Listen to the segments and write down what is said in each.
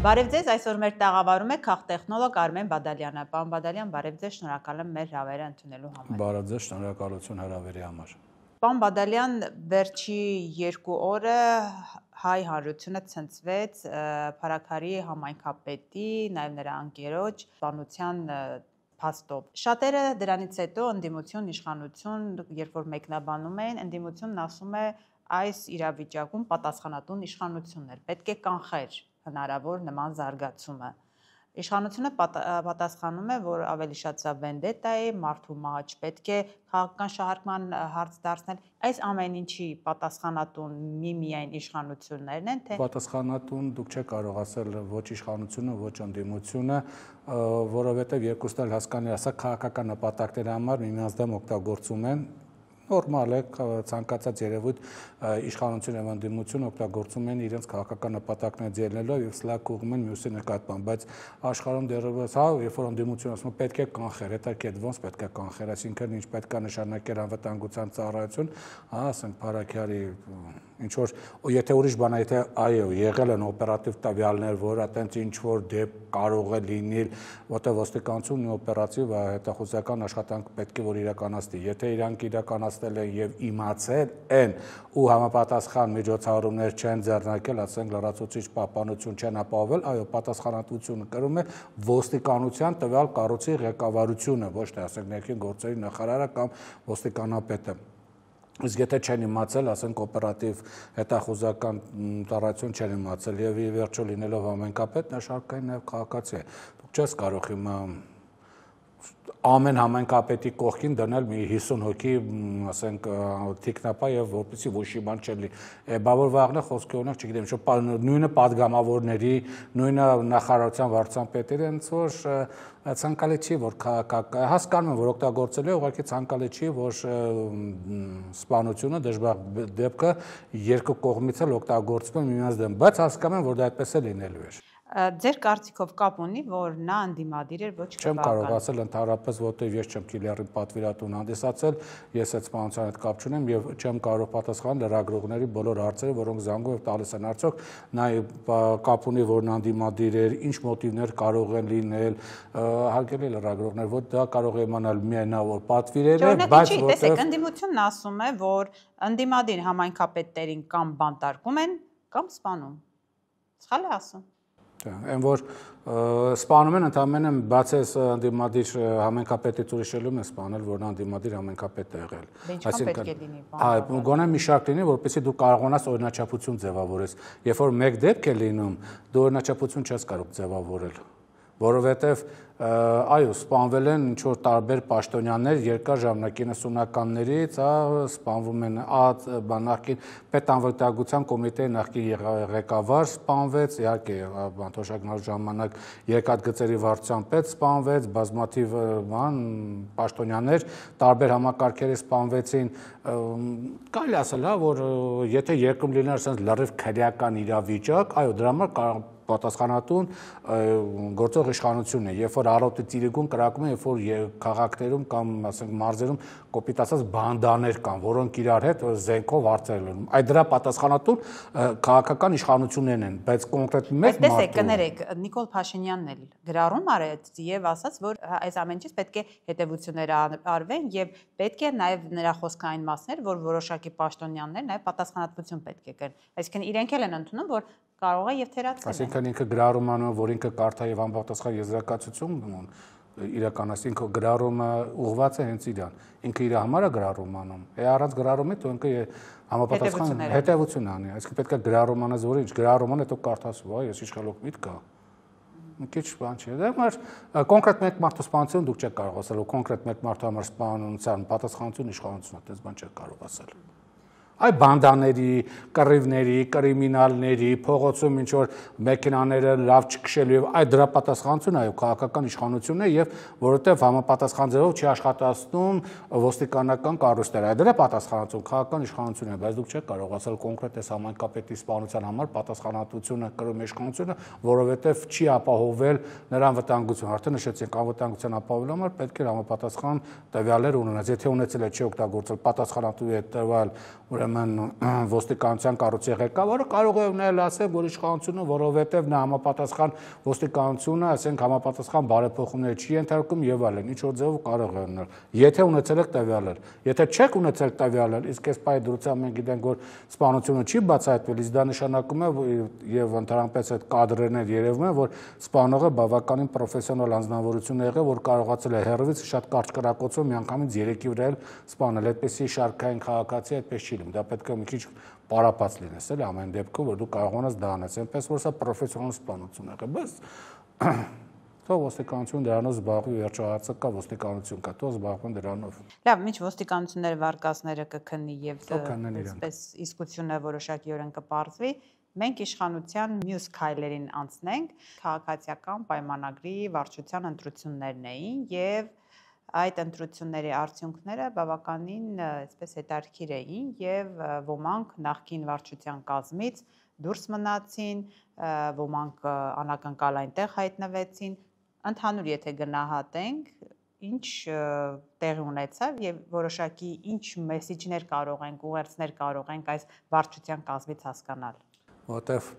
Բարև ձեզ, այսօր մեր տաղավարում է քաղտեխնոլոգ Արմեն Բադալյանը։ Պարոն Բադալյան, բարև ձեզ, շնորհակալ եմ մեր հրավերը ընդունելու համար։ Բարև ձեզ, շնորհակալություն հրավերի համար։ Պարոն Բադալյան, վերջի 2 օրը հայ հանրությունը ցնցվեց Փարաքարի համայնքապետի, նաև նրա ընկերոջ սպանության փաստով։ Շատերը դրանից հետո ընդդիմություն, իշխանություն, երբ որ մեկնաբանում էին, ընդդիմությունն ասում է այս իրավիճակում պատասխանատուն իշխանությունն էր, պետք է կանխեր հնարավոր նման զարգացումը։ Իշխանությունը պատասխանում է, որ ավելի շատ սա վենդետա է, մարդու մահը չպետք է քաղաքական շահարկման հարց դարձնել։ Այս ամեն ինչի պատասխանատուն միայն իշխանություններն են, թե պատասխանատուն դուք չեք կարող ասել ոչ իշխանությունը, ոչ ընդդիմությունը, որովհետև երկուսն էլ հասկանալի է, ասա քաղաքական նպատակների համար միմյանց դեմ օգտագործում են նորմալ է ցանկացած երևույթ իշխանություն եւ ընդդիմություն օգտագործում են իրենց քաղաքական նպատակները ելնելով եւ սլակ ուղղում են մյուսի նկատմամբ, բայց աշխարհում դեռևս երբ որ ընդդիմությունը ասում է պետք է կանխեր, հետո ոնց պետք է կանխեր, այսինքն ինչ պետք է նշանակել անվտանգության ծառայություն, ասենք Փարաքարի ինչ որ եթե ուրիշ բան է, եթե այո եղել են օպերատիվ տվյալներ, որ այտենց ինչ որ դեպք կարող է լինել, որտեղ ոստիկանությունն ու օպերատիվ հետախուզական աշխատանք պետք է որ իրականացնի, եթե իրանք իրականացնել են եւ իմացել են ու համապատասխան միջոցառումներ չեն ձեռնարկել, ասենք լրացուցիչ պահպանություն չեն ապահովել, այո պատասխանատվությունը կրում է ոստիկանության տվյալ կառույցի ղեկավարությունը, ոչ թե ասենք ներքին գործերի նախարարը կամ ոստիկանապետը։ Իսկ եթե չեն իմացել, ասենք օպերատիվ հետախուզական ծառայություն չեն իմացել եւ ի վերջո լինելով համայնքապետ, նա շարքային նաեւ քաղաքացի է։ Դուք չես կարող հիմա ամեն համայնքապետի կողքին դնել մի 50 հոգի, ասենք թիկնապա եւ որպեսի ոչի բան չլինի։ Բա որ վաղն է խոսքի օրինակ, չգիտեմ, նույնը падգամավորների, նույնը նախարարության վարչապետերի են, որ ցանկալի չի, որ հասկանում են, որ օգտագործելու է, ուղղակի ցանկալի չի, որ սպանությունը դժբախտ դեպքը երկու կողմից էլ օգտագործվում է միմյանց դեմ, բայց հասկանում են, որ դա այդպես է լինելու է։ Ձեր կարծիքով կապ ունի, որ նա ընդդիմադիր էր, ոչ Չեմ կարող ասել ընդհանրապես, որտեղ ես չեմ Քիլիարի պատվիրատուն հանդիսացել, ես այդ սպանության հետ կապ չունեմ եւ չեմ կարող պատասխանել լրագրողների բոլոր հարցերը, որոնք զանգում եւ տալիս են արդյոք նա կապ ունի, որ նա ընդդիմադիր էր, ինչ մոտիվներ կարող են լինել, հարգելի լրագրողներ, որ դա կարող է իմանալ միայն նա որ պատվիրել է, բայց որտեղ ընդդիմությունն ասում է, որ ընդդիմադիր համայնքապետերին կամ բանտարկում են, կամ սպանում։ Սխալ է ասում։ Այն որ սպանում են ընդհանրապես բացես ընդդիմադիր համայնքապետից ուրիշելում են սպանել, որ նա ընդդիմադիր համայնքապետ է եղել։ Այսինքն գոնե մի շարք լինի, որպեսզի դու կարողանաս օրինաչափություն ձևավորես։ Երբ որ մեկ դեպք է լինում, դու օրինաչափություն չես կարող ձևավորել, որովհետև այո, սպանվել են ինչ որ տարբեր պաշտոնյաներ երկար ժամանակ 90-ականներից, սպանվում են նախկին պետանվտանգության կոմիտեի նախկին ղեկավար սպանվեց, իհարկե բանտոշակնալ ժամանակ երկաթգծերի վարչության պետ սպանվեց, բազմաթիվ պաշտոնյաներ տարբեր համակարգերի սպանվեցին, կարելի ասել, որ եթե երկրում լիներ ասենց լրիվ քրեական իրավիճակ, այո, դրա համար պատասխանատուն գործող իշխանությունն է, երբ որ առօրյա ծիրիգուն կրակում են, երբ որ քաղաքներում կամ ասենք մարզերում կոպիտ ասած բանդաներ կան, որոնք իրար հետ զենքով արծել են։ Այդ դրա պատասխանատուն քաղաքական իշխանություններն են, բայց կոնկրետ մեկ մարդու։ Տեսեք, կներեք, Նիկոլ Փաշինյանն էլ գրառում արեց եւ ասաց, որ այս ամեն ինչից պետք է հետեւություններ արվեն եւ պետք է նաեւ նրա խոսքային մասներ, որ որոշակի պաշտոնյաներ նաեւ պատասխանատվություն պետք է կրեն։ Այսինքն իրենք էլ են ընդունում, որ կարող է եւ թերացել։ Այսինքն ինքը գրառումը, որ ինքը կարդա եւ անպատասխան եզրակացություն իրականացնի, ինքը գրառումը ուղղված է հենց իրան։ Ինքը իր համար է գրառում անում։ Առանց գրառումի դու ինքը համապատասխան հետեւություն անի։ Այսինքն պետք է գրառում անես, որ ինչ գրառումը հետո կարդաս, ես իշխանող միտք կա։ Մի քիչ բան չի։ Դա համար կոնկրետ մեկ մարդու սպանություն դուք չեք կարող ասել, որ կոնկրետ մեկ մարդու համար սպանության պատասխանատվություն իշխանությունն է, այդպես բան չեք կարող ասել։ Այ բանդաների, կռիվների, կրիմինալների, փողոցում ինչ որ մեքենաները լավ չքշելու եւ այդ դրա պատասխանությունը այո քաղաքական իշխանությունն է եւ որովհետեւ համապատասխան ձևով չի աշխատացնում ոստիկանական կառույցները։ Այդ դրա պատասխանատվությունը քաղաքական իշխանությունն է, բայց դուք չեք կարող ասել կոնկրետ այս համայնքապետի սպանության համար պատասխանատվությունը կրում իշխանությունը, որովհետեւ չի ապահովել նրա անվտանգությունը։ Արդեն նշեցինք, անվտանգության ապահովելու համար պետք է համապատասխան տվյալներ ունենալ։ Եթե ունեցել է չի օգտագործել պատասխանատվի հետ տվյալ, ուրեմն ուրեմն ոստիկանության կառույցի ղեկավարը կարող է ունել ասել, որ իշխանությունը, որովհետև նա համապատասխան ոստիկանությունը, ասենք համապատասխան բարեփոխումներ չի ենթարկում եւ այլն, ինչ որ ձևով կարող է ունել։ Եթե ունեցել եք տվյալներ, եթե չեք ունեցել տվյալներ, իսկ այս պահի դրությամբ մենք գիտենք, որ սպանությունը չի բացահայտվել, իսկ դա նշանակում է եւ ընդհանրապես այդ կադրերն երևում է, որ սպանողը բավականին պրոֆեսիոնալ անձնավորություն է եղել, որ կարողացել է հերվից շատ կարճ կրակոցով միանգամից 3-ի վրա սպանել, այդպեսի շարքային քաղաքացի այդպես չի լինում, դա պետք է մի քիչ պարապած լինես, էլի ամեն դեպքում, որ դու կարողանաս դա անես, այնպես որ սա պրոֆեսիոնալ սպանություն է եղել, բայց թող ոստիկանություն դրանով զբաղվի, վերջահացը կա, ոստիկանություն կա, թող զբաղվեն դրանով։ Լավ, ինչ ոստիկանությունները վարկածները կքննի եւ այսպես իսկությունը որոշակիորեն կպարզվի, մենք իշխանության մյուս քայլերին անցնենք, քաղաքացիական պայմանագրի վարչության ընտրություններն էին եւ այդ ընտրությունների արդյունքները բավականին այսպես հետաքրքիր էին եւ ոմանք նախկին վարչության կազմից դուրս մնացին, ոմանք անակնկալ այնտեղ հայտնվեցին, ընդհանուր եթե գնահատենք, ինչ տեղի ունեցավ եւ որոշակի ինչ մեսիջներ կարող ենք, ուղերձներ կարող ենք այս վարչության կազմից հասկանալ։ Որտեվ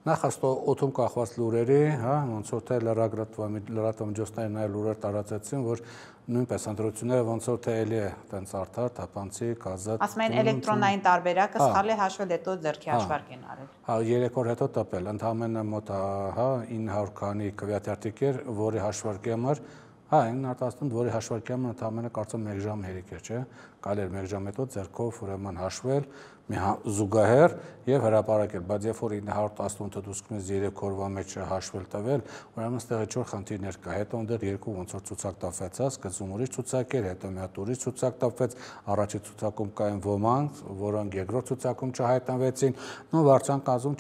նախ աստո օթում կախված լուրերի, հա, ոնց որ թե լրատվամիջոցները նաև լուրեր տարածեցին, որ նույնպես ընտրությունները ոնց որ թե էլի է տենց արդար, թափանցիկ, ազատ։ Ասում են էլեկտրոնային տարբերակը սխալ է հաշվել, հետո ձեռքի հաշվարկ են արել։ Հա, 3 օր հետո տպել, ընդամենը մոտ, հա, 900 քանի քվեաթերթիկ էր, որի հաշվարկի համար, հա, 918, որի հաշվարկի համար ընդամենը կարծում 1 ժամ հերիք էր, չէ՞։ Կարելի էր 1 ժամ հետո ձեռքով ուրեմն հաշվել, մի զուգահեռ եւ հրապարակել, բայց երբ որ 918-ը դուրս գնաց 3 օրվա մեջ հաշվել տվել, ուրեմն ստեղ ինչ-որ խնդիրներ կա, հետո այնտեղ երկու ոնց որ ցուցակ տապվեցա, սկզբում ուրիշ ցուցակ էր, հետո մի հատ ուրիշ ցուցակ տապվեց, առաջի ցուցակում կային ոմանք, որոնք երկրորդ ցուցակում չհայտնվեցին, նո վարչության կազմում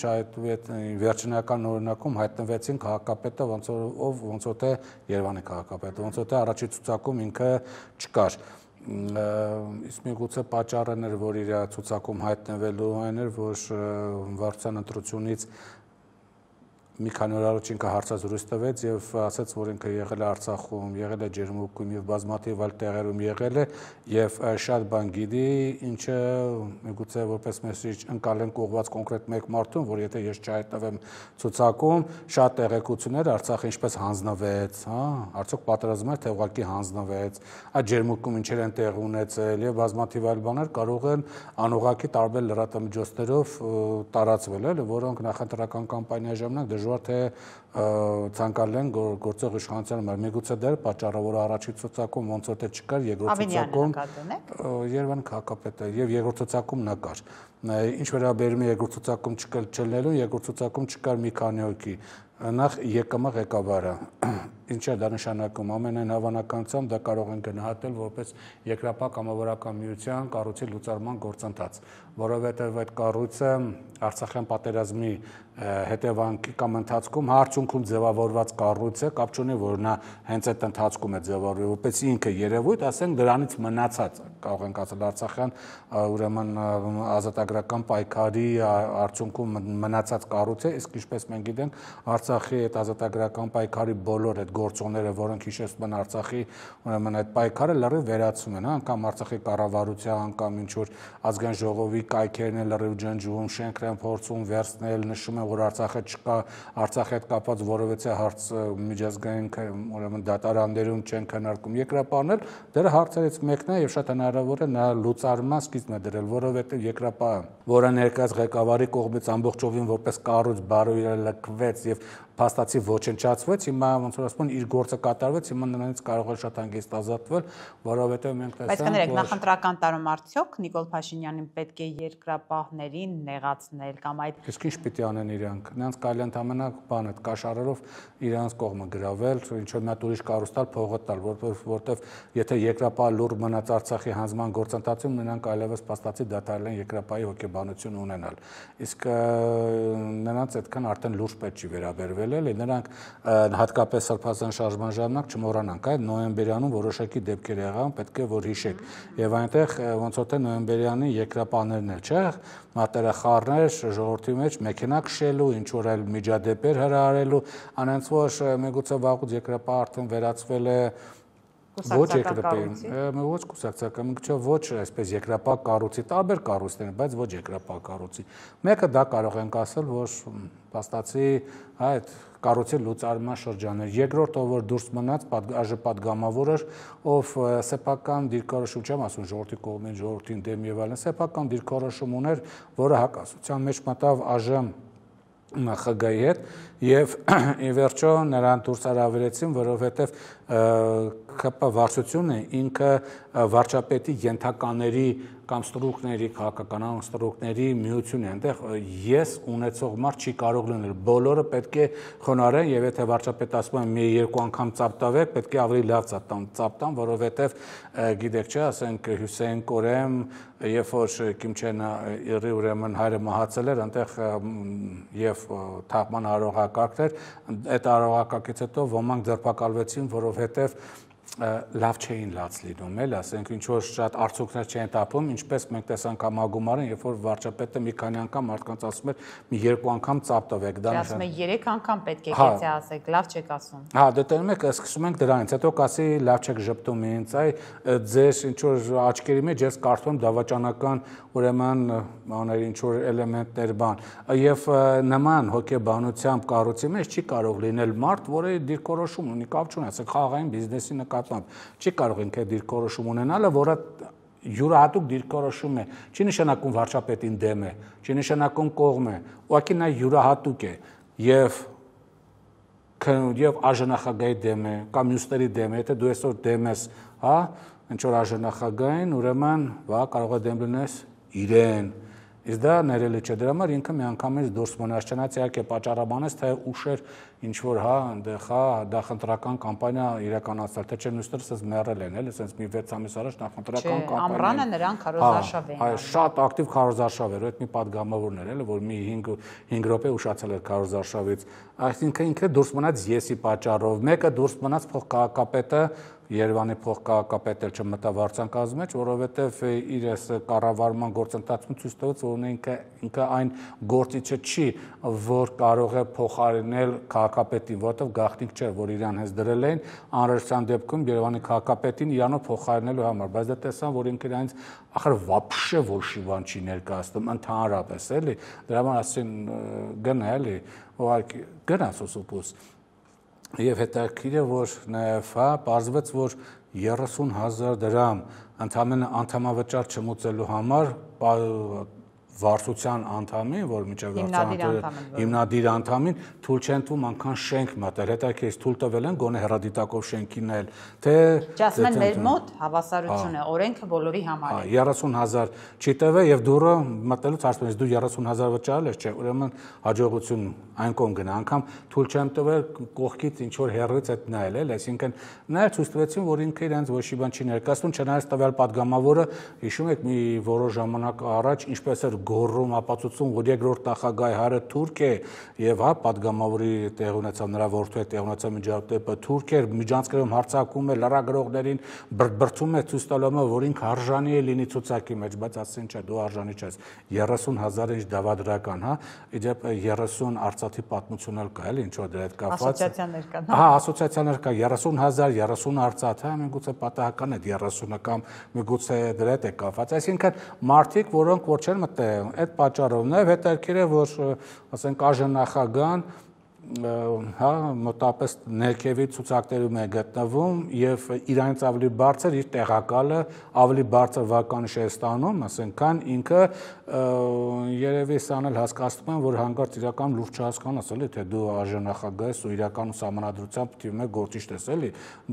վերջնական օրինակում հայտնվեցին քաղաքապետը ոնց որ թե Երևանի քաղաքապետը, ոնց որ թե առաջի ցուցակում ինքը չկար։ Իսկ միգուցե պատճառն էր, որ իր ցուցակում հայտնվելու այն էր, որ վարչության ընտրությունից մի քանի օր առաջ ինքը հարցազրույց տվեց եւ ասաց, որ ինքը եղել է Արցախում, եղել է Ջերմուկում եւ բազմաթիվ այլ տեղերում եղել է եւ շատ բան գիտի, ինչը միգուցե որպես մեսիջ ընկալենք ուղղված կոնկրետ մեկ մարդուն, որ եթե ես չհայտնվեմ ցուցակում, շատ տեղեկություններ Արցախը ինչպես հանձնվեց, հա, արդյոք պատերազմը թե ուղղակի հանձնվեց, այդ Ջերմուկում ինչեր են տեղ ունեցել եւ բազմաթիվ այլ բաներ կարող են անուղղակի տարբեր լրատվամիջոցներով տարածվել, էլի, որոնք նախընտրական կամպանիայի ժամանակ դժվար թե ցանկալի են գործող իշխանության համար։ Միգուցե դեր պատճառը, որ առաջի ցուցակում ոնց որ թե չկար, երկրորդ ցուցակում Երևանի քաղաքապետը եւ երկրորդ ցուցակում նա կար։ Ինչ վերաբերում է երկրորդ ցուցակում չլինելուն, երկրորդ ցուցակում չկար մի քանի հոգի։ Նախ ԵԿՄ ղեկավարը, ինչ է դա նշանակում, ամենայն հավանականությամբ դա կարող են գնահատել որպես երկրապահ կամավորական միության կառույցի լուծարման գործընթաց, որովհետև այդ կառույցը Արցախյան պատերազմի հետևանքի կամ ընթացքում արդյունքում ձևավորված կառույց է, կապ չունի, որ նա հենց այդ ընթացքում է ձևավորվել, որպես ինքը երևույթ, ասենք դրանից մնացած, կարող ենք ասել Արցախյան ուրեմն ազատագրական պայքարի արդյունքում մնացած կառույց է, իսկ ինչպես մենք գիտենք, Արցախի այդ ազատագրական պայքարի բոլոր այդ գործոնները, որոնք հիշեցնում են Արցախի ուրեմն այդ պայքարը լրիվ վերացում են, անգամ Արցախի կառավարության, անգամ ինչ որ ազգային ժողովի կայքերն են լրիվ ջնջում, շենքեր են փորձում վերցնել, նշում են, որ Արցախը չկա, Արցախի հետ կապված որևէ հարց միջազգային ուրեմն դատարաններում չեն քննարկում երկրապահներ, դրա հարցերից մեկն է եւ շատ հնարավոր է նա լուծարման սկիզբն է դրել, որովհետեւ երկրապահը, որը ներկայաց ղեկավարի կողմից ամբողջովին որպես կառույց բարոյրելակվեց եւ փաստացի ոչնչացվեց, հիմա ոնց որ ասում են իր գործը կատարվեց, հիմա նրանից կարող է շատ հանգիստ ազատվել, որովհետեւ մենք տեսանք, բայց կներեք, նախընտրական տարում արդյոք Նիկոլ Փաշինյանին պետք է երկրապահներին նեղացնել կամ այդ իսկ ինչ պիտի անեն իրանք, նրանց կարելի ընդհանրապես բան այդ կաշառերով իրանց կողմը գրավել, ինչ որ մի հատ ուրիշ կառույց տալ, փողը տալ, որտեվ եթե երկրապահ լուր մնաց Արցախի հանձնման գործընթացում, նրանք այլևս փաստացի դադարել են երկրապահի հոգեբանություն ունենալ, իսկ նրանց այդքան արդեն լուրջ պետք չի վերաբերվել էլի, նրանք հատկապես սրբազան շարժման ժամանակ չմոռանանք, այդ նոյեմբերյանում որոշակի դեպքեր եղան, պետք է որ հիշեք։ Եվ այնտեղ ոնց որ թե նոյեմբերյանի երկրապահներն էլ, չէ՞, մատերախառներ ժողովրդի մեջ մեքենա քշելու, ինչ որ այլ միջադեպեր հրահարելու, անենց որ միգուցե վաղուց երկրապահ արդեն վերածվել է Ոչ կուսակցական, ոչ այսպես երկրապահ կառույցի, տարբեր կառույցներ, բայց ոչ երկրապահ կառույցի։ Մեկը դա կարող ենք ասել, որ փաստացի այդ կառույցի լուծարման շրջաններ։ Երկրորդը, որ դուրս մնաց, ԱԺ պատգամավորը, ով սեփական դիրքորոշում չեմ ասում ժողովրդի կողմից, ժողովրդին դեմ եւ այլն, սեփական դիրքորոշում ուներ, որը հակասության մեջ մտավ ԱԺ ԽԳ-ի հետ եւ ի վերջո նրան դուրս արավերեցին, որովհետեւ ԿՊ վարչությունը ինքը վարչապետի ենթակաների կամ ստրուկների, քաղաքականան ստրուկների միություն է, այնտեղ ես ունեցող մարդ չի կարող լինել, բոլորը պետք է խոնարհեն եւ եթե վարչապետը ասում է մի երկու անգամ ծապտավեք, պետք է ավելի լավ ծապտան, որովհետեւ գիտեք չէ, ասենք Հյուսեյն Կորեմ, երբ որ Կիմչեն Իրի ուրեմն հայրը մահացել էր, այնտեղ եւ թաղման արարողակարգ էր, այդ արարողակարգից հետո ոմանք ձերբակալվեցին, որովհետեւ լավ չէին լաց լինում, էլ ասենք ինչ որ շատ արդյունքներ չէին տապում, ինչպես մենք տեսանք համագումարին, երբ որ վարչապետը մի քանի անգամ մարդկանց ասում էր մի երկու անգամ ծապտվեք, դա ասում է 3 անգամ պետք է գեցի ասեք, լավ չեք ասում։ Հա, դե տենում եք, սկսում ենք դրանից, հետո կասի լավ չեք ժպտում ինձ, այ ձեր ինչ որ աչքերի մեջ ես կարծում եմ դավաճանական ուրեմն աներ ինչ որ էլեմենտներ բան, եւ նման հոգեբանությամբ կառույցի մեջ չի կարող լինել մարդ, որը դիրքորոշում ունի, կապ չունի, ասենք խաղային բիզնեսի նկատմամբ չի կարող ինքը դիրքորոշում ունենալը, որը յուրահատուկ դիրքորոշում է, չի նշանակում վարչապետին դեմ է, չի նշանակում կողմ է, ուղղակի նա յուրահատուկ է եւ ԱԺ-նախագահի դեմ է կամ մյուսների դեմ է, եթե դու այսօր դեմ ես, հա, ինչ որ ԱԺ-նախագահին, ուրեմն վա կարող է դեմ լինես իրեն։ Իսկ դա ներելի չէ, դրա համար ինքը միանգամից դուրս մնաց, չնայած իհարկե պատճառաբանեց, թե ուշ էր ինչ որ հա, այնտեղ հա, դա խնդրական կամպանիա իրականացնել, թե չէ մյուսները ասես մեռել են, էլի, ասես մի 6 ամիս առաջ նախընտրական կամպանիա։ Ամռանը նրան քարոզարշավ էին։ Այո, շատ ակտիվ քարոզարշավ էր, այդ մի падգամավորն էր, էլի, որ մի 5 րոպե ուշացել էր քարոզարշավից։ Այսինքն ինքը դուրս մնաց եսի պատճառով, մեկը դուրս մնաց փոխքաղաքապետը Երևանի փոխքաղաքապետը չմտավ վարչանկազմի մեջ, որովհետև իր կառավարման գործընթացում ցույց տվեց, որ ինքը այն գործիչը չի, որ կարող է փոխարինել քաղաքապետին, որովհետև գաղտնիք չէր, որ իրան հենց դրել էին անհրաժեշտության դեպքում Երևանի քաղաքապետին իրանով փոխարինելու համար, բայց դա տեսան, որ ինքը իրանից ախր вообще ոչ մի բան չի ներկայացնում, ընդհանրապես էլի, դրա համար ասեն գնա էլի, ուղղակի գնա սոսոպուս Եվ հետաքրքիր է, որ նաև հա պարզվեց, որ 30,000 դրամ ընդամենը անդամավճար չմուծելու համար վարչության անդամին, որ միջև հիմնադիր անդամին թույլ չեն տվում անգամ շենք մտել, հետաքրքիր թույլ տվել են գոնե հեռադիտակով շենքին էլ, թե Ճասմեն մեր մոտ հավասարություն է, օրենքը բոլորի համար է։ 30,000 չի տվել եւ դուրը մտելուց ասում ես դու 30,000 վճարել ես, չէ, ուրեմն հաջողություն այն կողմ գնա, անգամ թույլ չեն տվել կողքից ինչ որ հեռից այդ նայել, էլ, այսինքն նայել ցույց տվեցին, որ ինքը իրենց ոչ մի բան չի ներկայացնում, չնայած տվյալ падգամավորը հիշում եք մի որոշ ժամանակ առաջ ինչպես էր գոռում ապացուցում, որ երկրորդ նախագահի հայրը թուրք է եւ հա падգամավորի տեղ ունեցավ նրա որդու տեղ ունեցավ միջակայքը թուրք էր միջանցքերում հարցակում է լրագրողներին բրբրթում է ցույց տալով որ ինքը արժանի է լինի ցուցակի մեջ բայց ասեն չէ դու արժանի չես 30,000 ինչ դավադրական հա իդեպ 30 արծաթի պատմություն էլ կա էլի ինչ որ դրա հետ կապված ասոցիացիաներ կան հա ասոցիացիաներ կա 30,000 30 արծաթ հա միգուցե պատահական է 30-ը կամ միգուցե դրա հետ է կապված այսինքն մարդիկ որոնք որ չեն մտել Այդ պատճառով նաև հետաքրքիր է, որ ասենք ԱԺ նախագահան հա մոտապես ներքևի ցուցակներում է գտնվում եւ իրանից ավելի բարձր իր տեղակալը ավելի բարձր վարկանիշ է ստանում, ասենք, քան ինքը երևի սան էլ հասկացնում են, որ հանկարծ իրական լուրջ չհասկանաս, էլի, թե դու ԱԺ նախագահ ես ու իրական սահմանադրությամբ թիվում է գործիչ ես, էլի,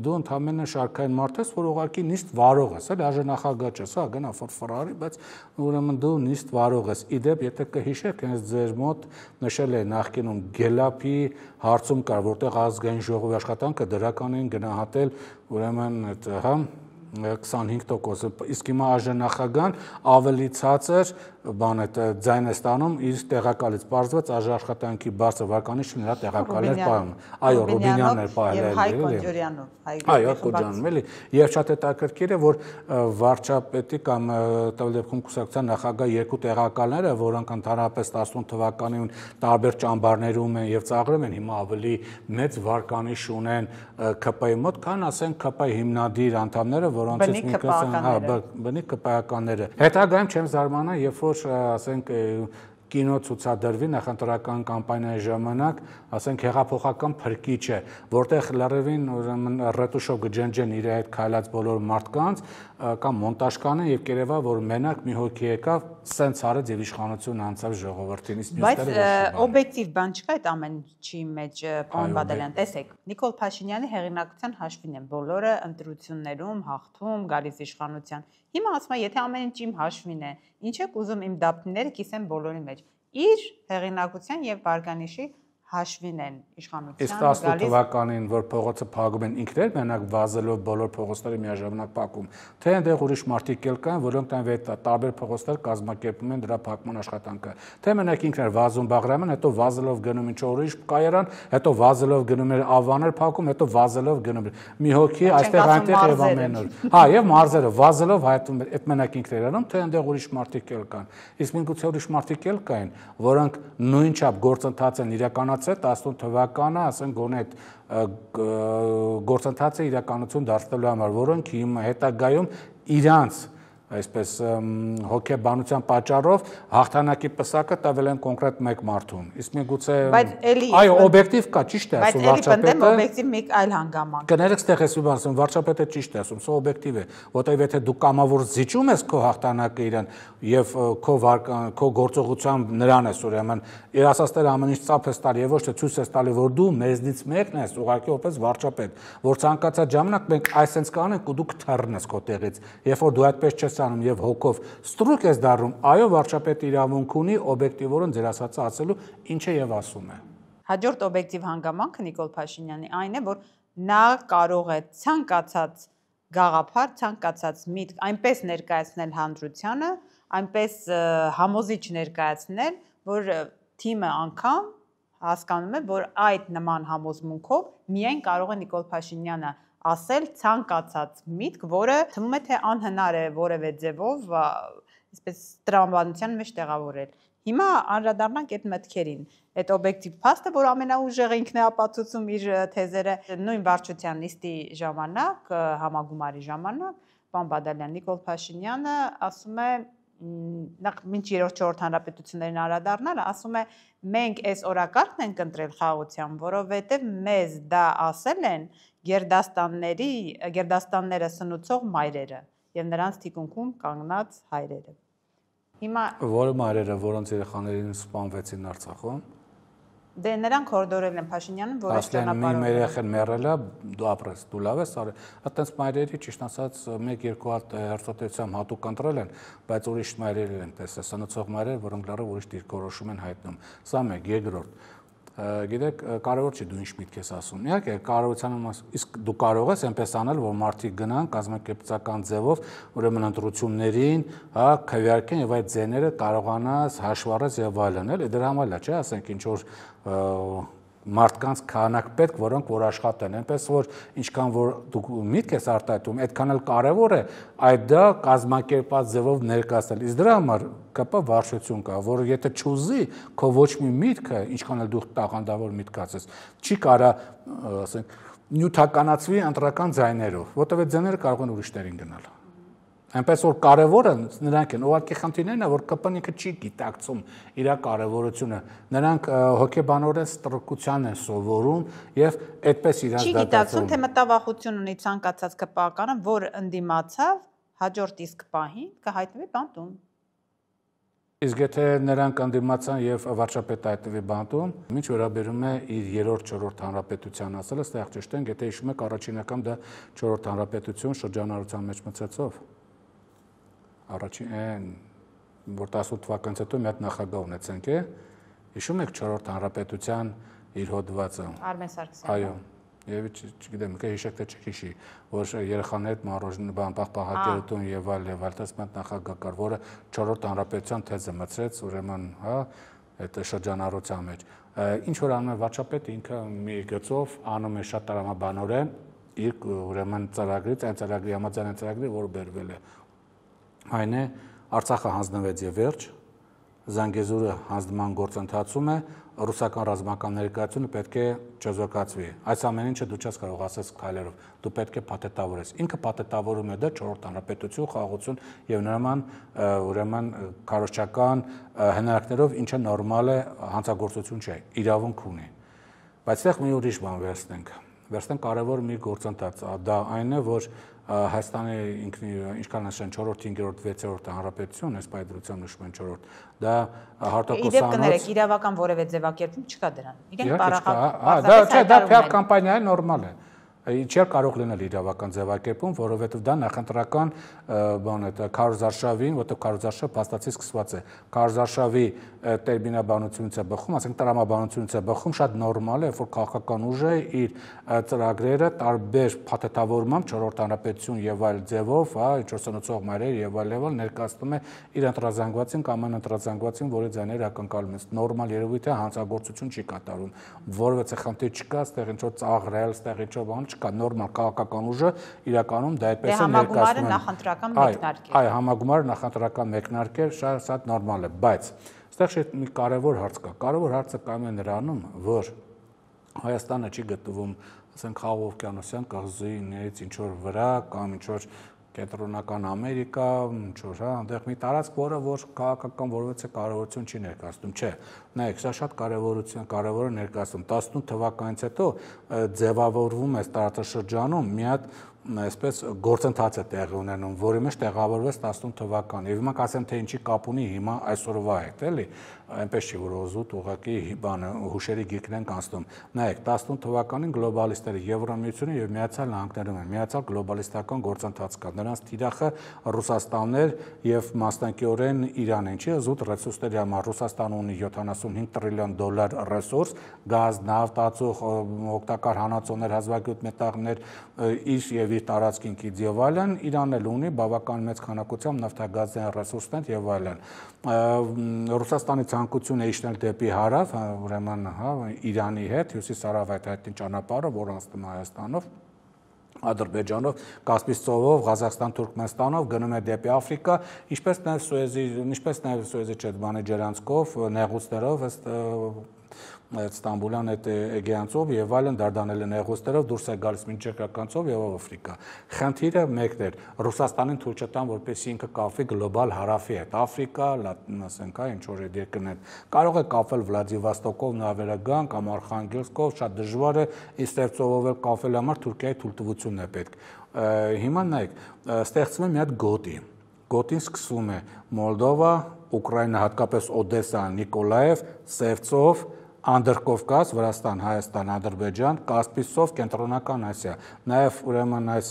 դու ընդհանրապես շարքային մարդ ես, որ ուղղակի նիստ վարող ես, էլի, ԱԺ նախագահ չես, հա, գնա ֆորֆորարի, բայց ուրեմն դու նիստ վարող ես։ Իդեպ, եթե կհիշեք, հենց ձեր մոտ նշել է նախկինում Գելապի հարցում կար, որտեղ ազգային ժողովի աշխատանքը դրական էին գնահատել ուրեմն այդ հա 25%, իսկ հիմա այժմ նախագահան ավելի ցածր բան է ձայն է ստանում իր տեղակալից պարզվեց աշխատանքի բարձր վարկանիշ նրա տեղակալներ պահում։ Այո, Ռուբինյանն էր պահել եւ Հայկ Կոնջորյանով, այո, Կոջանում էլի։ Եվ շատ հետաքրքիր է, որ վարչապետի կամ տվյալ դեպքում կուսակցության նախագահ երկու տեղակալները, որոնք ընդհանրապես 18 թվականին տարբեր ճամբարներում են եւ ծաղրում են, հիմա ավելի մեծ վարկանիշ ունեն ԿՊ-ի մոտ, քան ասենք ԿՊ-ի հիմնադիր անդամները, որոնցից մեկը բնիկ ԿՊ-ականները։ Հետագայում չեմ զարմանա, երբ որ ասենք կինո ցուցադրվի նախընտրական կամպանիայի ժամանակ, ասենք հեղափոխական փրկիչ է, որտեղ լրիվին ուրեմն ռետուշով գջնջեն իր հետ քայլած բոլոր մարդկանց կամ մոնտաժ կանեն եւ կերևա որ մենակ մի հոգի եկավ, սենց արեց եւ իշխանություն անցավ ժողովրդին, իսկ մյուսները բայց օբյեկտիվ բան չկա այդ ամեն ինչի մեջ, պարոն Բադալյան, տեսեք, Նիկոլ Փաշինյանի հեղինակության հաշվին են բոլորը ընտրություններում հաղթում, գալիս իշխանության։ Հիմա ասում եմ, եթե ամեն ինչ իմ հաշվին է, ինչ եք ուզում իմ դափնիները կիսեն բոլորի մեջ։ Իր հեղինակության եւ վարկանիշի հաշվին են իշխանության իսկ 18 թվականին որ փողոցը փակում են ինքներ մենակ վազելով բոլոր փողոցները միաժամանակ փակում թե այնտեղ ուրիշ մարդիկ էլ կան որոնք տանվետ տարբեր փողոցներ կազմակերպում են դրա փակման աշխատանքը թե մենակ ինքներ վազում Բաղրամյան հետո վազելով գնում ինչ ուրիշ կայարան հետո վազելով գնում էր Ավաններ փակում հետո վազելով գնում էր մի հոգի այստեղ այնտեղ եւ ամեն օր հա եւ մարզերը վազելով հայտում էր այդ մենակ ինքներ անում թե այնտեղ ուրիշ մարդիկ էլ կան իսկ միգուցե ուրիշ մարդիկ էլ կային որոնք նույնչափ գործընթաց են իրականացրել 18 թվականը, ասենք գոնե այդ գործընթացը իրականություն դարձնելու համար, որոնք հիմա հետագայում իրանց այսպես հոգեբանության պատճառով հաղթանակի պսակը տվել են կոնկրետ մեկ մարդուն։ Իսկ միգուցե այո, օբյեկտիվ կա, ճիշտ է ասում վարչապետը։ Բայց էլի օբյեկտիվ մի այլ հանգամանք։ Կներեք, ստեղ էս ու ասում վարչապետը ճիշտ է ասում, սա օբյեկտիվ է, որտեղ եթե դու կամավոր զիջում ես քո հաղթանակը իրան եւ քո գործողությամբ նրան ես ուրեմն ասածները ամեն ինչ ծափ ես տալի եւ ոչ թե ցույց ես տալի, որ դու մեզնից մեկն ես, ուղղակի որպես վարչապետ, որ ցանկացած ժամանակ մենք այսպես կանենք ու դու կթռնես քո տեղից, երբ որ դու այդպես չես անում եւ հոգով ստրուկ ես դառնում, այո վարչապետը իրավունք ունի օբյեկտիվորեն ձեր ասածը ասելու, ինչը եւ ասում է։ Հաջորդ օբյեկտիվ հանգամանքը Նիկոլ Փաշինյանի այն է, որ նա կարող է ցանկացած գաղափար, ցանկացած միտք այնպես ներկայացնել հանրությանը, այնպես համոզիչ ներկայացնել, որ թիմը անգամ հասկանում է, որ այդ նման համոզմունքով միայն կարող է Նիկոլ Փաշինյանը ասել ցանկացած միտք, որը թվում է թե անհնար է որևէ ձևով այսպես տրամաբանության մեջ տեղավորել։ Հիմա անդրադառնանք այդ մտքերին, այդ օբյեկտիվ փաստը, որ ամենաուժեղը ինքն է ապացուցում իր թեզերը, նույն վարչության նիստի ժամանակ, համագումարի ժամանակ, պարոն Բադալյան, Նիկոլ Փաշինյանը ասում է նախ մինչ 3-4 հանրապետություններին անդրադառնալը, ասում է մենք այս օրակարգն ենք ընտրել խաղաղության, որովհետև մեզ դա ասել են գերդաստանները սնուցող մայրերը եւ նրանց թիկունքում կանգնած հայրերը։ Հիմա որը մայրերը, որոնց երեխաներին սպանվեցին Արցախում։ Դե նրանք հորդորել են Փաշինյանին, որ այս ճանապարհով մի երեխան մեռել է, դու ապրես, դու լավ ես արել։ Այդտենց մայրերի ճիշտ ասած 1-2 հատ հերթոթեցամ հատուկ ընտրել են, բայց ուրիշ մայրեր են տեսել, սնուցող մայրեր, որոնք լավ ուրիշ դիրքորոշում են հայտնում։ Սա մեկ, երկրորդ Գիտեք, կարևոր չի դու ինչ միտք ես ասում։ Իհարկե, կարողության մաս, իսկ դու կարող ես այնպես անել, որ մարդիկ գնան կազմակերպչական ձևով, ուրեմն ընտրություններին, հա, քվեարկեն եւ այդ ձեները կարողանաս հաշվառես եւ այլն, էլի դրա համար է, չէ՞, ասենք ինչ որ մարդկանց քանակ պետք, որոնք որ աշխատեն, այնպես որ ինչքան որ դու միտք ես արտահայտում, այդքան էլ կարևոր է այդ դա կազմակերպած ձևով ներկայացնել։ Իսկ դրա համար ԿՊ վարչություն կա, որ եթե չուզի քո ոչ մի միտքը, ինչքան էլ դու տաղանդավոր միտք ասես, չի կարա, ասենք, նյութականացվի ընտրական ձայներով, որտեղ այդ ձայները կարող են ուրիշներին գնալ։ Այնպես որ կարևորը նրանք են, ուղղակի խնդիրներն է, որ ԿՊ-ն ինքը չի գիտակցում իր կարևորությունը, նրանք հոգեբանորեն ստրկության են սովորում եւ այդպես իրաց դատացում։ Չի գիտակցում, թե մտավախություն ունի ցանկացած ԿՊ-ականը, որ ընդդիմացավ հաջորդ իսկ պահին կհայտնվի բանտում։ Իսկ եթե նրանք ընդդիմացան եւ վարչապետը հայտնվի բանտում, ինչ վերաբերում է իր 3-4 հանրապետության ասելը, ստեղ ճիշտ են, եթե հիշում եք առաջին անգամ դա 4 հանրապետություն շրջանառության մեջ մցեցով։ Առաջին որ 18 թվականից հետո մի հատ նախագահ ունեցենք է, հիշում եք 4-րդ հանրապետության իր հոդվածը։ Արմեն Սարգսյանը։ Այո։ Եվ չգիտեմ, հիշեք թե չհիշի, որ երեխաների հետ մառոժն պահպահակերություն եւ այլ տեսմենտ նախագահ կար, որը 4-րդ հանրապետության թեզը մցրեց, ուրեմն, հա, այդ շրջանառության մեջ։ Ինչ որ անում է վարչապետը ինքը մի գծով անում է շատ տրամաբանորեն իր ուրեմն ծրագրից, այն ծրագրի համաձայն այն ծրագրի, որը բերվել է։ Այն է Արցախը հանձնվեց եւ վերջ, Զանգեզուրը հանձնման գործընթացում է, ռուսական ռազմական ներկայությունը պետք է չզոկացվի։ Այս ամեն ինչը դու չես կարող ասես քայլերով, դու պետք է փաթեթավորես։ Ինքը փաթեթավորում է դա 4-րդ հանրապետություն, խաղաղություն եւ նման ուրեմն քարոզչական հնարքներով, ինչը նորմալ է, հանցագործություն չէ, իրավունք ունի։ Բայց այդտեղ մի ուրիշ բան վերցնենք կարևոր մի գործընթաց, դա այն է, որ Հայաստանի ինչքան ասեն 4-րդ, 5-րդ, 6-րդ հանրապետություն, այս պայծրությամբ նշում են 4-րդ, դա հարտակոսանոց Իդեպ կներեք, իրավական որևէ ձևակերպում չկա դրան։ Իրենք դա չէ, դա PR կամպանիա է, նորմալ է։ Չէ կարող լինել իրավական ձևակերպում, որովհետև դա նախընտրական բան է, քարոզարշավին, որտեղ քարոզարշավը փաստացի սկսված է։ Քարոզարշավի տերմինաբանությունից է բխում, ասենք տրամաբանությունից է բխում, շատ նորմալ է, որ քաղաքական ուժը իր ծրագրերը տարբեր փաթեթավորմամբ 4-րդ հանրապետություն եւ այլ ձևով, հա, ինչ որ սնուցող մայրեր եւ այլ ներկայացնում է իր ընտրազանգվածին կամ անընտրազանգվածին, որի ձայները ակնկալում են։ Նորմալ երևույթ է, հանցագործություն չի կատարում, որովհետեւ խնդիր չկա, այստեղ ինչ որ ծաղրել, այստեղ ինչ որ բան չկա, նորմալ քաղաքական ուժը իրականում դա այդպես է ներկայացնում։ Համագումարը նախընտրական մեկնարկ է։ Այ համագումարը նախընտրական մեկնարկ է, շատ նորմալ է, բայց այստեղ մի կարևոր հարց կա։ Կարևոր հարցը կայանում է նրանում, որ Հայաստանը չի գտնվում, ասենք Խաղաղ օվկիանոսյան կղզիներից ինչ որ վրա կամ ինչ որ Կենտրոնական Ամերիկա, ինչ որ, հա, այնտեղ մի տարածք, որ քաղաքական որևէ կարևորություն չի ներկայացնում, չէ։ Նայեք, սա շատ կարևոր է ներկայացնում։ 18 թվականից հետո ձևավորվում է տարածաշրջանում մի հատ այսպես գործընթաց է տեղի ունենում, որի մեջ տեղավորվեց 18 թվական։ Եվ հիմա կասեմ, թե ինչի կապ ունի հիմա այսօրվա հետ, էլի, այնպես չի, որ օզուտ ուղղակի բանը հուշերի գիրքն են կանցնում։ Նայեք, 18 թվականին գլոբալիստները Եվրամիությունը եւ Միացյալ Նահանգներում են միացյալ գլոբալիստական գործընթաց կա։ Նրանց թիրախը Ռուսաստանն էր եւ մասնակիորեն Իրանն են, չի, զուտ ռեսուրսների համար Ռուսաստանը ունի 75 տրիլիոն դոլար ռեսուրս, գազ, նավթ, ածուխ, օգտակար հանածոներ, հազվագյուտ մետաղներ, իր եւ իր տարածքինքից եւ այլն, Իրանն էլ ունի բավական մեծ քանակությամբ նավթագազային ռեսուրսներ եւ այլն։ Ռուսաստանի ցանկությունը իջնել դեպի հարավ, ուրեմն, հա, Իրանի հետ, հյուսիս-հարավ այդ ճանապարհը, որ անցնում է Հայաստանով, Ադրբեջանով, Կասպից ծովով, Ղազախստան, Թուրքմենստանով գնում է դեպի Աֆրիկա, ինչպես նաև Սուեզի չէ, բանի ջրանցքով, նեղուցներով, Ստամբուլյան այդ Էգեյան ծով եւ այլն Դարդանելի նեղուցներով դուրս է գալիս մինչերկրական ծով եւ Աֆրիկա։ Խնդիրը մեկն էր, Ռուսաստանին թույլ չտան, որպեսզի ինքը կապվի գլոբալ հարավի հետ, Աֆրիկա, ասենք, հա, ինչ որ երկրներ։ Կարող է կապվել Վլադիվոստոկով նավերագան կամ Արխանգելսկով, շատ դժվար է, իստեղ ծովով էլ կապվել համար Թուրքիայի թույլտվությունն է պետք։ Հիմա նայեք, ստեղծվում է մի հատ գոտի։ Գոտին սկսվում է Մոլդովա, Ուկրաինա, հատկապես Օդեսա, Նիկոլաև, Սևծով, Անդրկովկազ, Վրաստան, Հայաստան, Ադրբեջան, Կասպից ծով, Կենտրոնական Ասիա։ Նաև ուրեմն այս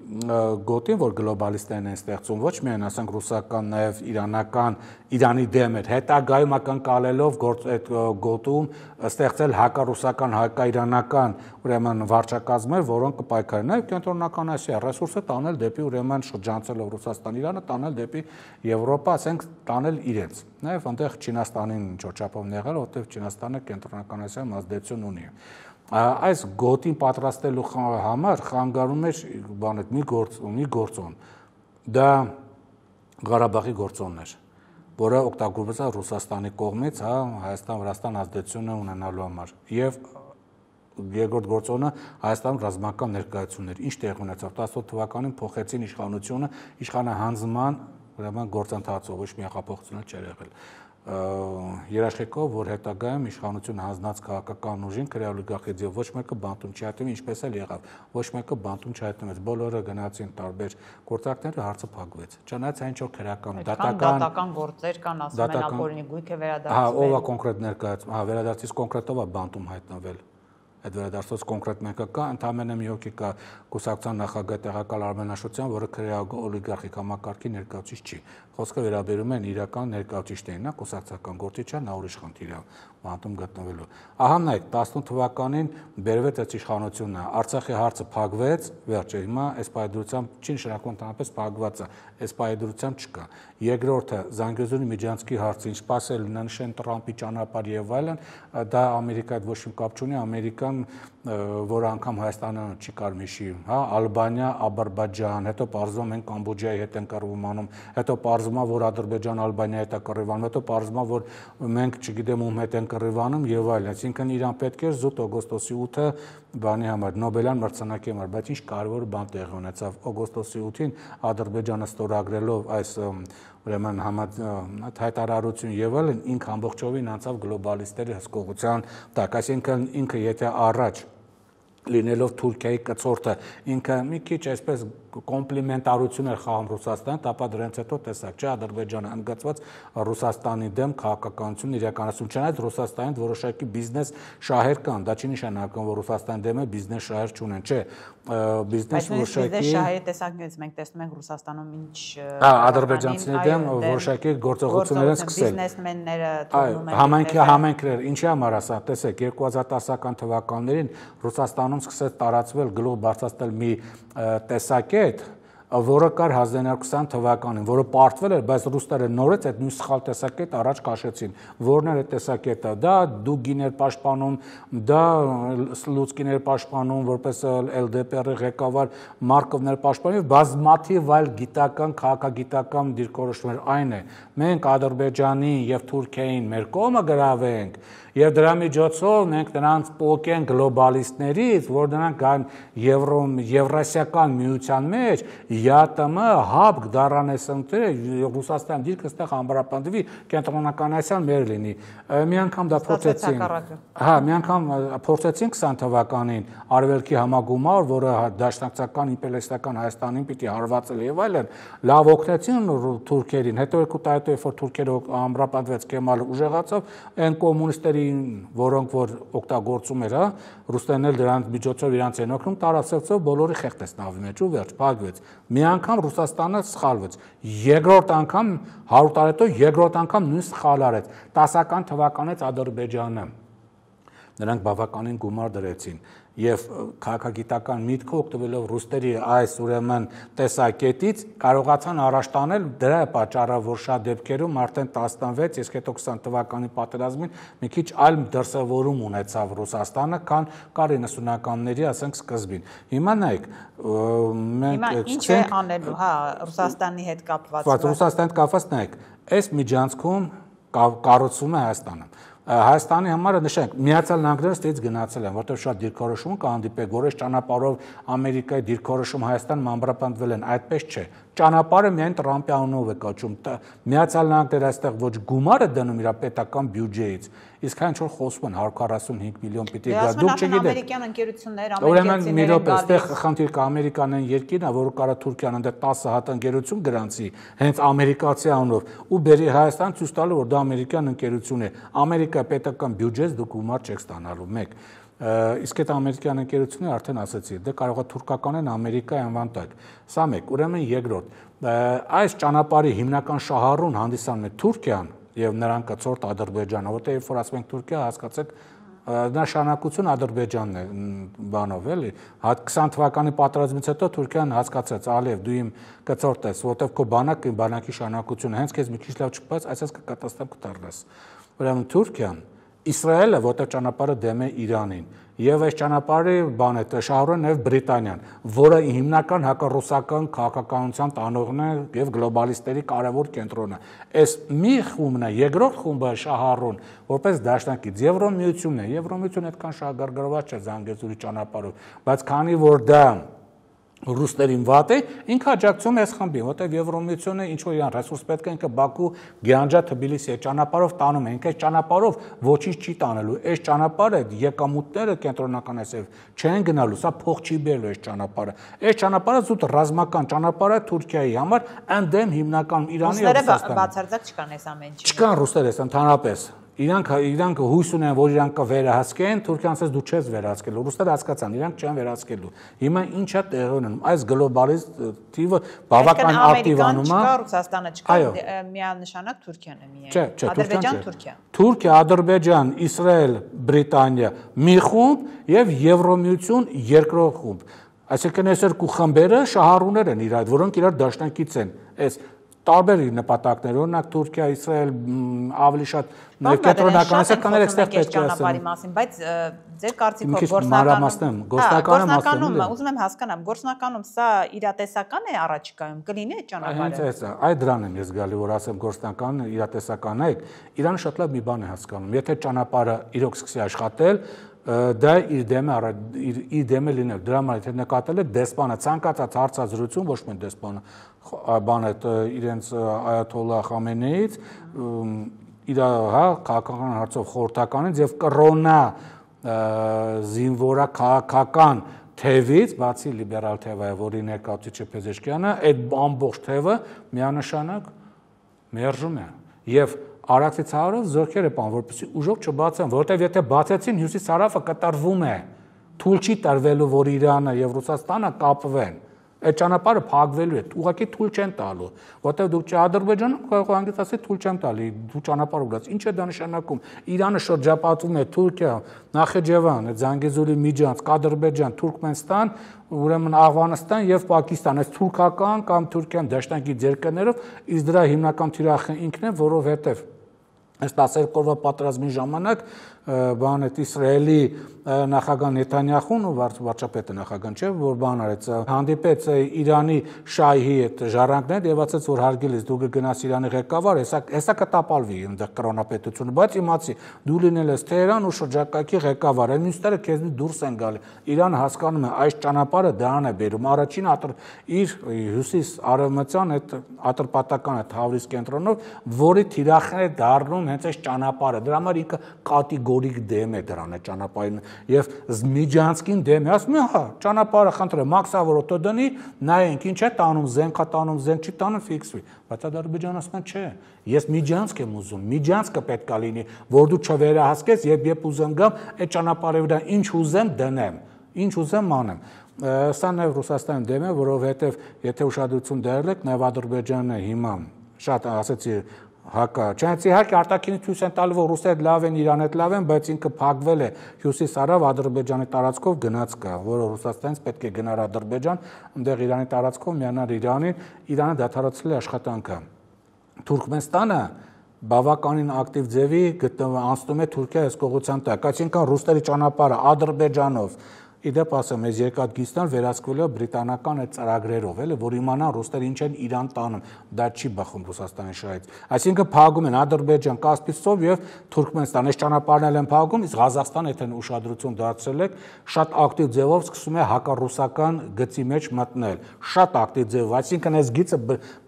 գոտին, որ գլոբալիստներն են ստեղծում, ոչ միայն ասենք ռուսական, նաև իրանական, Իրանի դեմ էր, հետագայում ակնկալելով այդ գոտում ստեղծել հակառուսական, հակաիրանական ուրեմն վարչակազմեր, որոնք կպայքարեն։ Նաև Կենտրոնական Ասիա ռեսուրսը տանել դեպի ուրեմն շրջանցելով Ռուսաստան, Իրանը տանել դեպի Եվրոպա, ասենք տանել իրենց։ Նաև այնտեղ Չինաստանին ինչ որ չափով նեղել, որտեղ Չինաստանը Կենտրոնական Ասիայում ազդեցություն ունի։ Այս գոտին պատրաստելու համար խանգարում էր մի գործոն, դա Ղարաբաղի գործոնն էր, որը օգտագործվում է Ռուսաստանի կողմից, հա, Հայաստան-Վրաստան ազդեցությունը ունենալու համար, եւ երկրորդ գործոնը Հայաստանում ռազմական ներկայացումներ, ինչ տեղ ունեցավ 18 թվականին փոխեցին իշխանությունը, իշխանահանձնման ուրեմն գործընթացով, ոչ մի հեղափոխություն չէր եղել։ Երաշխիքով, որ հետագայում իշխանություն հանձնած քաղաքական ուժին քրեոլիգարխից եւ ոչ մեկը բանտում չհայտում, ինչպես էլ եղավ, ոչ մեկը բանտում չհայտնվեց, բոլորը գնացին տարբեր գործակները, հարցը փակվեց։ Չնայած այն ինչ որ քրեական դատական գործեր կան, ասում են ապօրինի գույք է վերադարձվել։ Հա, ով է կոնկրետ ներկայացում, հա, վերադարձից կոնկրետով է բանտում հայտնվել։ Այդ վերադարձած կոնկրետ մեկը կա, ընդհանրապես մի հոգի կա կուսակցության նախագահ տեղակալ Արմեն Աշոտյան, որը քրեական օլիգարխիկ համակարգի ներկայացուցիչ չի։ խոսքը վերաբերում են իրական ներկայացուցիչներին, նա կուսակցական գործիչ է, նա ուրիշ խնդիր է բանտում գտնվելու։ Ահա նայեք 18 թվականին բերվեց այդ իշխանությունը, Արցախի հարցը փակվեց, վերջը հիմա այս պայդրությամբ չի նշանակում ընդհանրապես փակված է, այս պայդրությամբ չկա։ Երկրորդը Զանգեզուրի Միջանցքի հարցը, ինչպես էլ նշեն Տրամպի ճանապարհ եւ այլն, դա Ամերիկայի հետ ոչ մի կապ չունի, Ամերիկան, որ անգամ Հայաստանը չի կարող հիշի, հա, Ալբանիա, Ադրբեջան, հետո պարզվում են Կամբոջայի հետ են կռվում անում, հետո պարզվում է, որ Ադրբեջան Ալբանիայի հետ է կռվում, հետո պարզվում է, որ մենք չգիտեմ ում հետ են կռվում եւ այլն, այսինքն իրան պետք է զուտ օգոստոսի 8-ը բանի համար Նոբելյան մրցանակի համար, բայց ինչ կարևոր բան տեղի ունեցավ օգոստոսի 8-ին Ադրբեջանը ստորագրելով այս ուրեմն հայտարարություն եւ այլն ինքը ամբողջովին անցավ գլոբալիստերի հսկողության տակ, այսինքն ինքը եթե առաջ լինելով Թուրքիայի կցորդը ինքը մի քիչ այսպես կոմպլիմենտարություն էր խաղում Ռուսաստան, ապա դրանից հետո տեսակ չէ Ադրբեջանը ընդգծված Ռուսաստանի դեմ քաղաքականություն իրականացում, չնայած Ռուսաստանին որոշակի բիզնես շահեր կան, դա չի նշանակում որ Ռուսաստանի դեմ է բիզնես շահեր չունեն, չէ, բիզնես որոշակի շահերի տեսակներից մենք տեսնում ենք Ռուսաստանում ինչ ադրբեջանցիների դեմ որոշակի գործողություններ են սկսել բիզնեսմենները թողնում են համայնքներ, ինչի համար ասա, տեսեք 2010-ական թվականներին Ռուսաստանում սկսեց տարածվել գլուխ բարձրացնել մի տեսակետ, որը կար 1920 թվականին, որը պարտվել էր, բայց ռուսները նորից այդ նույն սխալ տեսակետը առաջ քաշեցին, որն էր այդ տեսակետը, դա Դուգիներ պաշտպանում, դա Սլուցկիներ պաշտպանում, որպես LDPR-ի ղեկավար Մարկովներ պաշտպանում, բազմաթիվ այլ գիտական, քաղաքագիտական դիրքորոշումներ, այն է, մենք Ադրբեջանի եւ Թուրքիային մեր կողմը գրավենք եւ դրա միջոցով մենք նրանց փոխենք գլոբալիստներից, որ նրանք գան Եվրասիական միության մեջ, ԵԱՏՄ, ՀԱԲ դառնանեսնտերը Ռուսաստան դիրքը ստեղ ամբարապնդվի կենտրոնական Ասիան մեր լինի։ Մի անգամ դա փորձեցին։ Հա, մի անգամ փորձեցին 20 թվականին Արևելքի համագումար, որը դաշնակցական իմպերիալիստական Հայաստանին պիտի հարվածել եւ այլն, լավ օգնեցին թուրքերին, հետո 2 տարի հետո երբ որ թուրքերը ամբարապնդվեց Կեմալը ուժեղացավ, այն կոմունիստերի որոնք որ օգտագործում էր, հա, ռուսներն էլ դրանց միջոցով իրանց են օգնում, տարածեցով բոլորի խեղդեց նավի մեջ ու վերջ փակվեց։ Մի անգամ Ռուսաստանը սխալվեց։ Երկրորդ անգամ 100 տարի հետո երկրորդ անգամ նույն սխալը արեց։ 10-ական թվականից Ադրբեջանը նրանք բավականին գումար դրեցին եւ քաղաքագիտական միտքը օգտվելով ռուսների այս ուրեմն տեսակետից կարողացան առաջ տանել դրա պատճառը որ շատ դեպքերում արդեն 16, իսկ հետո 20 թվականի պատերազմին մի քիչ այլ դրսևորում ունեցավ Ռուսաստանը, քան կար 90-ականների, ասենք, սկզբին։ Հիմա նայեք, մենք ինչ է անելու, հա, Ռուսաստանի հետ կապված։ Ռուսաստանի հետ կապված նայեք, այս միջանցքում կառուցվում է Հայաստանը։ Հայաստանի համար նշենք Միացյալ Նահանգները ստից գնացել են, որտեղ շատ դիրքորոշում կա հանդիպեք, որ այս ճանապարհով Ամերիկայի դիրքորոշում Հայաստան ամբրապնդվել են, այդպես չէ։ Ճանապարհը միայն Տրամպի անունով է կոչում։ Միացյալ Նահանգները այստեղ ոչ գումար է դնում իր պետական բյուջեից, իսկ այն ինչ որ խոսում են 145 միլիոն պիտի գա, դուք չգիտեք։ Ամերիկյան ընկերություններ, ամերիկացիներ։ Ուրեմն մի րոպե, այստեղ խնդիր կա, Ամերիկան այն երկիրն է, որը կարա Թուրքիան ընդ 10 հատ ընկերություն գրանցի, հենց ամերիկացի անունով, ու բերի Հայաստան ցույց տալու, որ դա ամերիկյան ընկերություն է։ Ամերիկա պետական բյուջեից դուք գումար չեք ստանալու, մեկ։ Իսկ այդ ամերիկյան ընկերությունները արդեն ասացի, դե կարող է թուրքական են Ամերիկայի անվան տակ։ Սա մեկ, ուրեմն երկրորդ, այս ճանապարհի հիմնական շահառուն հանդիսանում է Թուրքիան եւ նրան կցորդ Ադրբեջանը, որտեղ երբ որ ասում ենք Թուրքիա, հասկացեք նշանակություն Ադրբեջանն է բանով էլի 20 թվականի պատերազմից հետո Թուրքիան հասկացեց Ալիև դու իմ կցորդ ես որտեվ քո բանակի շանակությունը հենց քեզ մի քիչ լավ չփած այսպես կկատաստեմ կդառնաս ուրեմն Թուրքիան Իսրայելը որտեղ ճանապարհը դեմ է Իրանին եւ այս ճանապարհի բան է շահառուն եւ Բրիտանիան որը հիմնական հակառուսական քաղաքականության տանողն է եւ գլոբալիստերի կարևոր կենտրոնը այս մի խումբն է երկրորդ խումբը շահառուն որպես դաշնակից Եվրոմիությունն է Եվրոմիությունը այդքան շահագրգռված չէ Զանգեզուրի ճանապարհով բայց քանի որ դա ռուսներին վատ է, ինքը աջակցում է այս խմբին, որտեղ Եվրոմիությունը ինչ որ իրան ռեսուրս պետք է ինքը Բաքու, Գյանջա, Թբիլիսի ճանապարհով տանում է, ինքը այս ճանապարհով ոչինչ չի տանելու, այս ճանապարհը եկամուտները կենտրոնական ասև չեն գնալու, սա փող չի բերելու այս ճանապարհը։ Այս ճանապարհը զուտ ռազմական ճանապարհ է Թուրքիայի համար, ընդդեմ հիմնական Իրանի եւ Ռուսաստանի։ Բացարձակ չկան այս ամեն ինչի։ Չկան ռուսները, ընդհանրապես։ Իրանք հույս ունեն, որ իրանք կվերահսկեն, Թուրքիան ասես դու չես վերահսկելու, ռուսները հասկացան, իրանք չեն վերահսկելու։ Հիմա ինչա տեղի ունենում, այս գլոբալիզատիվը բավական ակտիվանում է։ Չկա Ռուսաստանը, չկա միանշանակ Թուրքիան է միայն։ Ադրբեջան, Թուրքիա։ Թուրքիա, Ադրբեջան, Իսրայել, Բրիտանիա մի խումբ եւ Եվրոմիություն երկրորդ խումբ։ Այսինքն այս երկու խմբերը շահառուներ են իրար, որոնք իրար դաշնակից են։ Այս տարբեր նպատակներ, օրինակ Թուրքիա, Իսրայել ավելի շատ կենտրոնական սեքտորներ այստեղ պետք է ասեմ, բայց ձեր կարծիքով գործնականում ուզում եմ հասկանամ, գործնականում սա իրատեսական է առաջիկայում, կլինի այդ ճանապարհը։ Այդ դրան եմ ես գալի, որ ասեմ գործնականը իրատեսական է, Իրանը շատ լավ մի բան է հասկանում, եթե ճանապարհը իրոք սկսի աշխատել, դա իր դեմը լինել, դրա համար եթե նկատել եք դեսպանը ցանկացած հարցազրույցում, ոչ միայն դեսպանը, բանը իրենց այաթոլլահ Խամենեից իր քաղաքական հարցով խորհրդականից եւ կռոնա զինվորա քաղաքական թևից, բացի լիբերալ թևը, որի ներկայացուցիչ է Փեզեշկյանը, այդ ամբողջ թևը միանշանակ մերժում է եւ Արաքսի ցավով զորքերը պան, որպեսզի ուժով չբացեն, որովհետեւ եթե բացեցին Հյուսիս հարավը կտրվում է, թույլ չի տրվելու, որ Իրանը եւ Ռուսաստանը կապվեն։ Այդ ճանապարհը փակվելու է, ուղղակի թույլ չեն տալու, որտեղ դուք Ադրբեջանը կարող եք ասել թույլ չեմ տալի, դու ճանապարհ ուղղած։ Ինչ է դա նշանակում։ Իրանը շրջապատում է Թուրքիա, Նախիջևան, Զանգեզուրի միջանցք, Ադրբեջան, Թուրքմենստան, ուրեմն Աֆղանստան եւ Պակիստան, այս թուրքական կամ Թուրքիան դաշնակի երկրներով, իսկ դրա հիմնական թիրախը ինքն է, որովհետեւ այս 12 օրվա պատերազմի ժամանակ բան այդ Իսրայելի նախագահ Նեթանյախուն ու վարչապետը նախագահ չէ, որ բան արեց, հանդիպեց Իրանի շահի այդ ժառանգներն եւ ասաց, որ հարգելիս դու կգնաս Իրանի ղեկավար, հեսա կտապալվի այնտեղ կրոնապետությունը, բայց իմացի դու լինել ես Թեհրան ու շրջակայքի ղեկավար, այն մյուսները քեզնից դուրս են գալի։ Իրանը հասկանում է այս ճանապարհը դրան է բերում։ Առաջին իր հյուսիս արևմտյան այդ ատրպատական այդ Հավրիս կենտրոնով, որի թիրախն է դառնում հենց այս ճանապարհը։ Դրա համար ինքը կատեգորիկ դեմ է դրան այդ ճանապարհին եւ Միջանցքին դեմ է, ասում է, հա, ճանապարհը խնդրեմ, մաքսավորոտո դնի, նայենք ինչ է տանում, զենքա տանում, զենք չի տանում, ֆիքսվի։ Բայց Ադրբեջանը ասում է, չէ, ես Միջանցք եմ ուզում, Միջանցքը պետք է լինի, որ դու չվերահսկես եւ երբ ուզեմ գամ, այդ ճանապարհի վրա ինչ ուզեմ դնեմ, ինչ ուզեմ անեմ։ Սա նաեւ Ռուսաստանի դեմ է, որովհետեւ եթե ուշադրություն դարձեք, նաեւ Ադրբեջանը հիմա շատ ասեցի հակա, չնայած իհարկե արտաքինի ցույց են տալու, որ ռուսները լավ են, Իրանը լավ են, բայց ինքը փակվել է հյուսիս-հարավ Ադրբեջանի տարածքով գնաց կա, որը Ռուսաստանից պետք է գնար Ադրբեջան, այնտեղ Իրանի տարածքով միանար Իրանին, Իրանը դադարեցրել է աշխատանքը։ Թուրքմենստանը բավականին ակտիվ ձևի անցնում է Թուրքիա հսկողության տակ, այսինքն ռուսների ճանապարհը Ադրբեջանով Իդեպ ասեմ, այս երկաթգիծներ վերահսկվելու բրիտանական այդ ծրագրերով, էլի, որ իմանան ռուսները ինչ են Իրան տանում, դա չի բխում Ռուսաստանի շահից։ Այսինքն փակում են Ադրբեջան, Կասպից ծով եւ Թուրքմենստան, այս ճանապարհներն են փակում, իսկ Ղազախստանը, եթե ուշադրություն դարձրել եք, շատ ակտիվ ձևով սկսում է հակառուսական գծի մեջ մտնել, շատ ակտիվ ձևով, այսինքն այս գիծը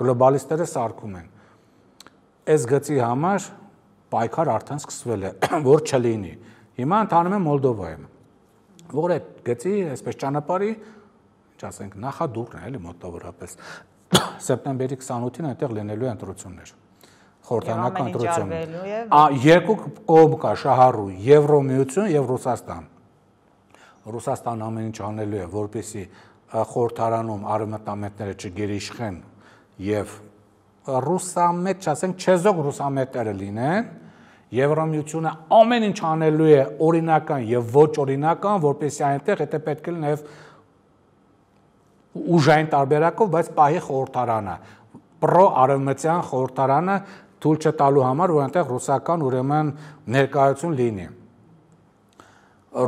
գլոբալիստները սարքում են։ Այս գծի համար պայքար արդեն սկսվել է, որ չլինի։ Հիմա ընթանում է Մոլդովայում։ Որ այդ գծի, այսպես ճանապարհի, ինչ ասենք, նախադուրն է, էլի մոտավորապես սեպտեմբերի 28-ին այնտեղ լինելու է ընտրություններ։ Խորհրդարանական ընտրություններ։ Երկու կողմ կա շահառու Եվրոմիություն եւ Ռուսաստան։ Ռուսաստանը ամեն ինչ անելու է, որպեսզի խորհրդարանում արևմտամետները չգերիշխեն եւ ռուսամետ, ասենք, չեզոք ռուսամետերը լինեն։ Եվրոմիությունը ամեն ինչ անելու է օրինական եւ ոչ օրինական, որպեսզի այնտեղ եթե պետք է նաեւ ուժային տարբերակով, բայց պահի խորհրդարանը, պրո-արևմտյան խորհրդարանը թույլ չտալու համար, որ այնտեղ ռուսական ուրեմն ներկայություն լինի։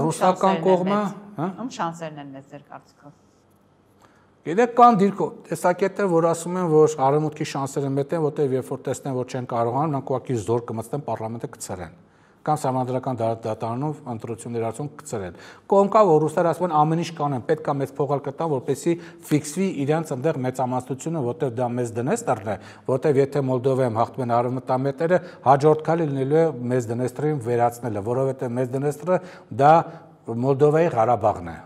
Ռուսական կողմը, ում շանսերն են մեծ ձեր կարծիքով։ Գիտեք, կան տեսակետներ, որ ասում են, որ արևմուտքի շանսերը մեծ են, որտեղ երբ որ տեսնեն, որ չեն կարողանում, նրանք ուղղակի զոր կմտցնեն պարլամենտը կցրեն։ Կամ սահմանադրական դատարանով ընտրություններ արցուն կցրեն։ Կողմ կա, որ ռուսները ասում են ամեն ինչ կանեն, պետք է մեծ փողալ կտան, որպեսզի ֆիքսվի իրենց այնտեղ մեծամասնությունը, որտեղ դա մեզ դնեստերն է, որտեղ եթե Մոլդովայում հաղթում են արևմտամետերը, հաջորդ քայլը լինելու է մեծ դնեստերին վերացնելը, որովհետև մեծ դնեստերը դա Մոլդովայի Ղարաբաղն է։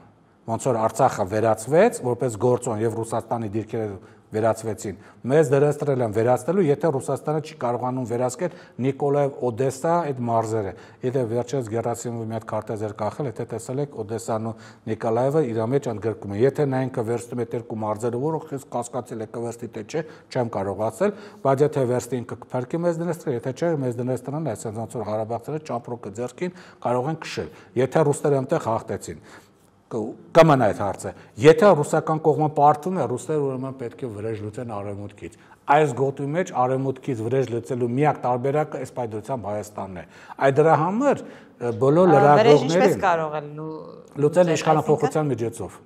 Ոնց որ Արցախը վերածվեց որպես գործոն եւ Ռուսաստանի դիրքերը վերացվեցին։ Մեզ դրստրել են վերացնելու, եթե Ռուսաստանը չի կարողանում վերահսկել Նիկոլաև, Օդեսա այդ մարզերը։ Եթե վերջերս Գերասիմովի մի հատ քարտեզեր կախել, եթե տեսել եք Օդեսան ու Նիկոլաևը իր մեջ ընդգրկում են։ Եթե նա ինքը վերցնում է երկու մարզերը, որը քեզ կասկածել է կվերստի թե չէ, չեմ կարող ասել, բայց եթե վերստի ինքը կփրկի մեզ դրստրել, եթե չէ, մեզ դրստրան այսպես ոնց որ Ղարաբաղցիները ճապրոկը ձեռքին կարող են քշել։ Եթե ռուսները այնտեղ հաղթեցին կմնա այդ հարցը։ Եթե ռուսական կողմը պարտվում է, ռուսները ուրեմն պետք է վրեժ լուծեն արևմուտքից։ Այս գոտի մեջ արևմուտքից վրեժ լուծելու միակ տարբերակը ըստ պայմանությամբ Հայաստանն է։ Այդ դրա համար բոլոր լրագրողներին ինչպես կարող է լուծել իշխանափոխության միջոցով։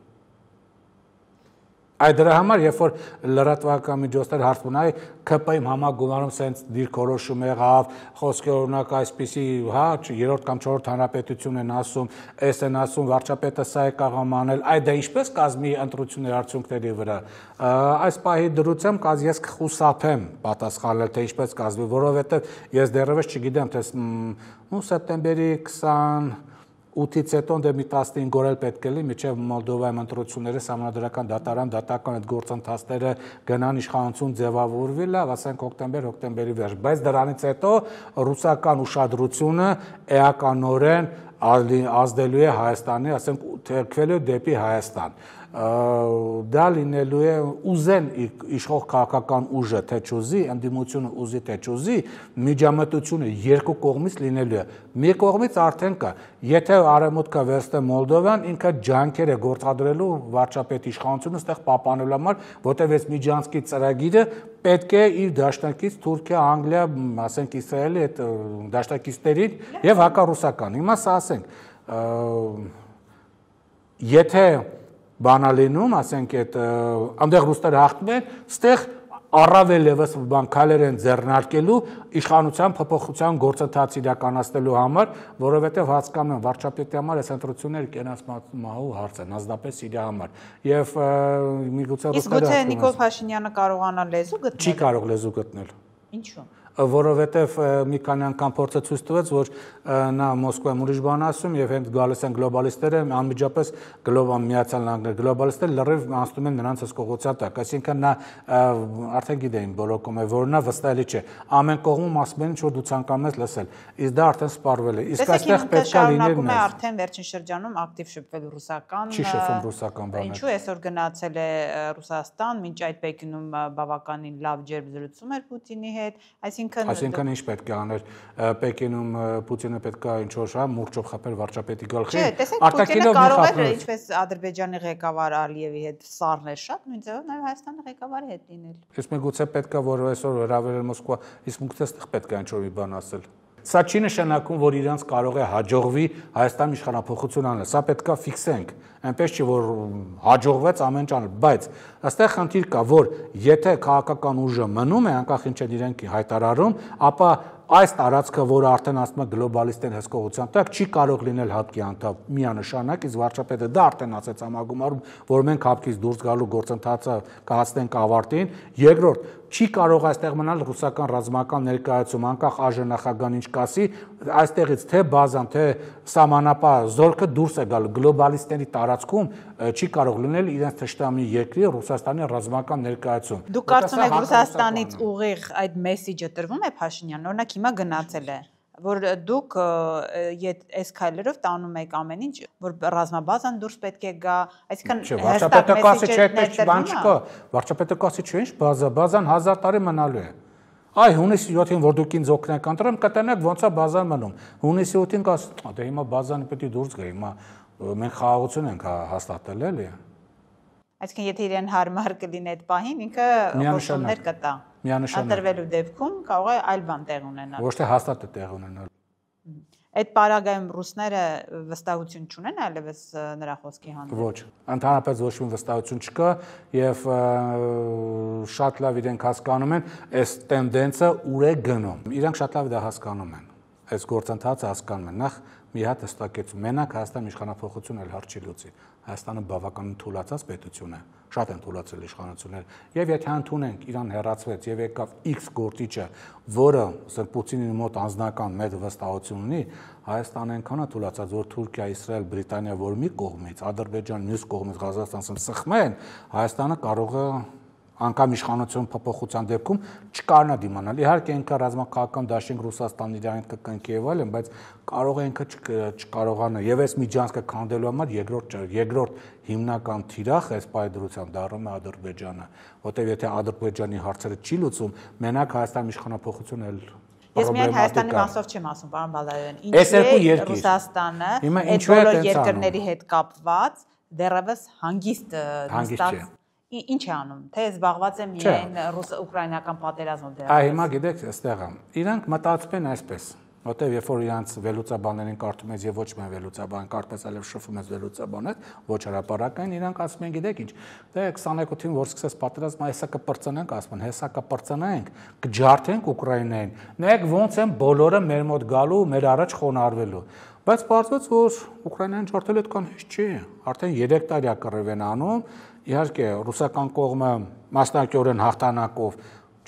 Այդ դրա համար, երբ որ լրատվական միջոցներ հարց ունեն, ԿՊ-ի համագումարում սենց դիրքորոշում եղավ, խոսքի օրինակ այսպիսի, հա, 3-րդ կամ 4-րդ հանրապետություն են ասում, էս են ասում, վարչապետը սա է կարող անել, այդ դա ինչպես կազմի ընտրությունների արդյունքների վրա։ Այս պահի դրությամբ ես կխուսափեմ պատասխանել, թե ինչպես կազմի, որովհետև ես դեռևս չգիտեմ, թե սեպտեմբերի 28-ից հետո դե մի 15 օր էլ պետք է լինի, մինչև Մոլդովայում ընտրությունները սահմանադրական դատարան այդ գործընթացները գնան իշխանություն ձևավորվի, լավ, ասենք հոկտեմբերի վերջ, բայց դրանից հետո ռուսական ուշադրությունը էականորեն ազդելու է Հայաստանի, ասենք թերքվելու դեպի Հայաստան։ Դա լինելու է ուզեն իշխող քաղաքական ուժը թե չուզի, ընդդիմությունը ուզի թե չուզի, միջամտությունը երկու կողմից լինելու է։ Մի կողմից արդեն կա, եթե արևմուտքը վերցնե Մոլդովան, ինքը ջանքեր է գործադրելու վարչապետ իշխանությունը ստեղ պահպանելու համար, որտեղ այս միջանցքի ծրագիրը պետք է իր դաշնակից Թուրքիա, Անգլիա, ասենք Իսրայելի այդ դաշնակիցներին եւ հակառուսական։ Հիմա սա ասենք, եթե բանալինում, ասենք այդ այնտեղ ռուսները հաղթում են, ստեղ առավել եւս քայլեր են ձեռնարկելու իշխանության փոփոխության գործընթաց իրականացնելու համար, որովհետեւ հասկանում են վարչապետի համար այս ընտրությունները կենացմահու հարց են, հազդապես իր համար։ Եվ միգուցե Իսկ գուցե Նիկոլ Փաշինյանը կարողանա լեզու գտնել։ Չի կարող լեզու գտնել։ Ինչու՞։ Որովհետև մի քանի անգամ փորձը ցույց տվեց, որ նա Մոսկվայում ուրիշ բան ասում եւ հենց գալիս են գլոբալիստները, անմիջապես Միացյալ Նահանգները գլոբալիստները լրիվ անցնում են նրանց հսկողության տակ, այսինքն նա արդեն գիտեին բոլորում է, որ նա վստահելի չէ։ Ամեն կողմում ասում են, որ դու ցանկանում ես լսել, իսկ դա արդեն սպառվել է։ Իսկ այստեղ պետք է լիներ մեզ։ Արդեն վերջին շրջանում ակտիվ շփվել ռուսական։ Չի շփվում ռուսական բաներ։ Ինչու այսօր գնացել է Ռուսաստան, մինչ այդ Պեկինում բավականին լավ ջերմզրուցում էր Պուտինի հետ, Այսինքն ինչ պետք է աներ Պեկինում Պուտինը պետք է ինչ-որ մուրճով խփել վարչապետի գլխի։ Չէ, տեսեք, Պուտինը կարող էր ինչպես Ադրբեջանի ղեկավար Ալիևի հետ սառնել շատ, նույն ձևով նաև Հայաստանի ղեկավարի հետ լինել։ Իսկ միգուցե պետք է որ այսօր հրավիրել Մոսկվա, իսկ միգուցե այստեղ պետք է ինչ-որ մի բան ասել։ Սա չի նշանակում, որ իրանց կարող է հաջողվի Հայաստանի իշխանափոխություն անել։ Սա պետքա ֆիքսենք։ Այնպես չի, որ հաջողվեց ամեն ինչ անել, բայց այստեղ խնդիր կա, որ եթե քաղաքական ուժը մնում է, անկախ ինչ են իրենք հայտարարում, ապա այս տարածքը, որը արդեն ասում է գլոբալիստեն հսկողության տակ, չի կարող լինել հապկի անդամ միանշանակ, իսկ վարչապետը դա արդեն ասեց համագումարում, որ մենք հապկից դուրս գալու գործընթացը կհասնենք ավարտին։ Երկրորդ, չի կարող այստեղ մնալ ռուսական ռազմական ներկայացում, անկախ ԱԺ նախագահան ինչ կասի, այստեղից թե բազան, թե սահմանապահ զորքը դուրս է գալու գլոբալիստների տարածքում, չի կարող լինել իրենց թշնամի երկրի Ռուսաստանի ռազմական ներկայացում։ Դուք կարծում եք Ռուսաստանից ուղիղ այդ մեսիջը տրվում է Փաշինյանին, օրինակ հիմա գնացել է, որ դուք այս քայլերով տանում եք ամեն ինչ, որ ռազմաբազան դուրս պետք է գա, այսինքն վարչապետը կասի չէ, այդպես բան չկա, վարչապետը կասի չէ, ինչ բազան 1000 տարի մնալու է։ Այ հունիսի 7-ին որ դուք ինձ օգնեք ընտրեմ, կտենեք ոնց է բազան մնում։ Հունիսի 8-ին կասի, դե հիմա բազանը պետք է դուրս գա, հիմա մենք խաղաղություն ենք հաստատել էլի։ Այսինքն եթե իրեն հարմար կլինի այդ պահին, ինքը խոսումներ կտա։ Ընտրվելու դեպքում կարող է այլ բան տեղ ունենալ։ Ոչ թե հաստատ է տեղ ունենալ։ Այդ պարագայում ռուսները վստահություն չունեն այլևս նրա խոսքի հանդեպ։ Ոչ, ընդհանրապես ոչ մի վստահություն չկա եւ շատ լավ իրենք հասկանում են այս տենդենսը ուր է գնում։ Իրանք շատ լավ դա հասկանում են։ Այս գործընթացը հասկանում են։ Նախ մի հատ հստակեցում։ Մենակ Հայաստան իշխանափոխություն էլ հարց չի լուծի։ Հայաստանը բավականին թուլացած պետություն է։ Շատ են թուլացել իշխանությունները։ Եվ եթե ընդունենք Իրան հեռացվեց եւ եկավ X գործիչը, որը ասենք Պուտինի մոտ անձնական մեծ վստահություն ունի, Հայաստանը այնքան է թուլացած, որ Թուրքիա, Իսրայել, Բրիտանիա, որ մի կողմից, Ադրբեջան մյուս կողմից Ղազախստան սխմեն, Հայաստանը կարող է անկամ իշխանություն փոփոխության դեպքում չկարողանա դիմանալ։ Իհարկե ինքը ռազմաքաղաքական դաշինք Ռուսաստանն իրան հետ կկնքի եւ այլն, բայց կարող է ինքը չկարողանա եւ այս միջանցքը քանդելու համար երկրորդ հիմնական թիրախ այս պայդրությամբ դառնում է Ադրբեջանը, որտեղ եթե Ադրբեջանի հարցերը չի լուծում, մենակ Հայաստանի իշխանապողությունը էլ Ես միայն Հայաստանի մասով չեմ ասում, պարոն Բալայان, ինչու է Ռուսաստանը այդ բոլոր երկրների հետ կապված դեռևս հանգիստ նստած ինչ է անում, թե զբաղված է միայն ռուս-ուկրաինական պատերազմով դեռևս։ Այ հիմա գիտեք, այստեղ է։ Իրանք մտածում են այսպես, որտեղ երբ որ իրանք վերլուծաբաններին կարդում ես եւ ոչ միայն վերլուծաբան, կարդես այլև շփվում ես վերլուծաբանհետ, ոչ հրապարակային, իրանք ասում են, գիտեք ինչ, դե 22-ին որ սկսես պատերազմը, հեսա կպրծնենք, ասում են, հեսա կպրծնենք, կջարդենք Ուկրաինային։ Նայեք ոնց են բոլորը մեր մոտ գալու, մեր առաջ խոնարհվելու։ Բայց պարզվեց, որ Ուկրաինան ջարդել այդքան հեշտ չի, արդեն 3 տարի է կռիվ են անում, իհարկե ռուսական կողմը մասնակցորեն հաղթանակով,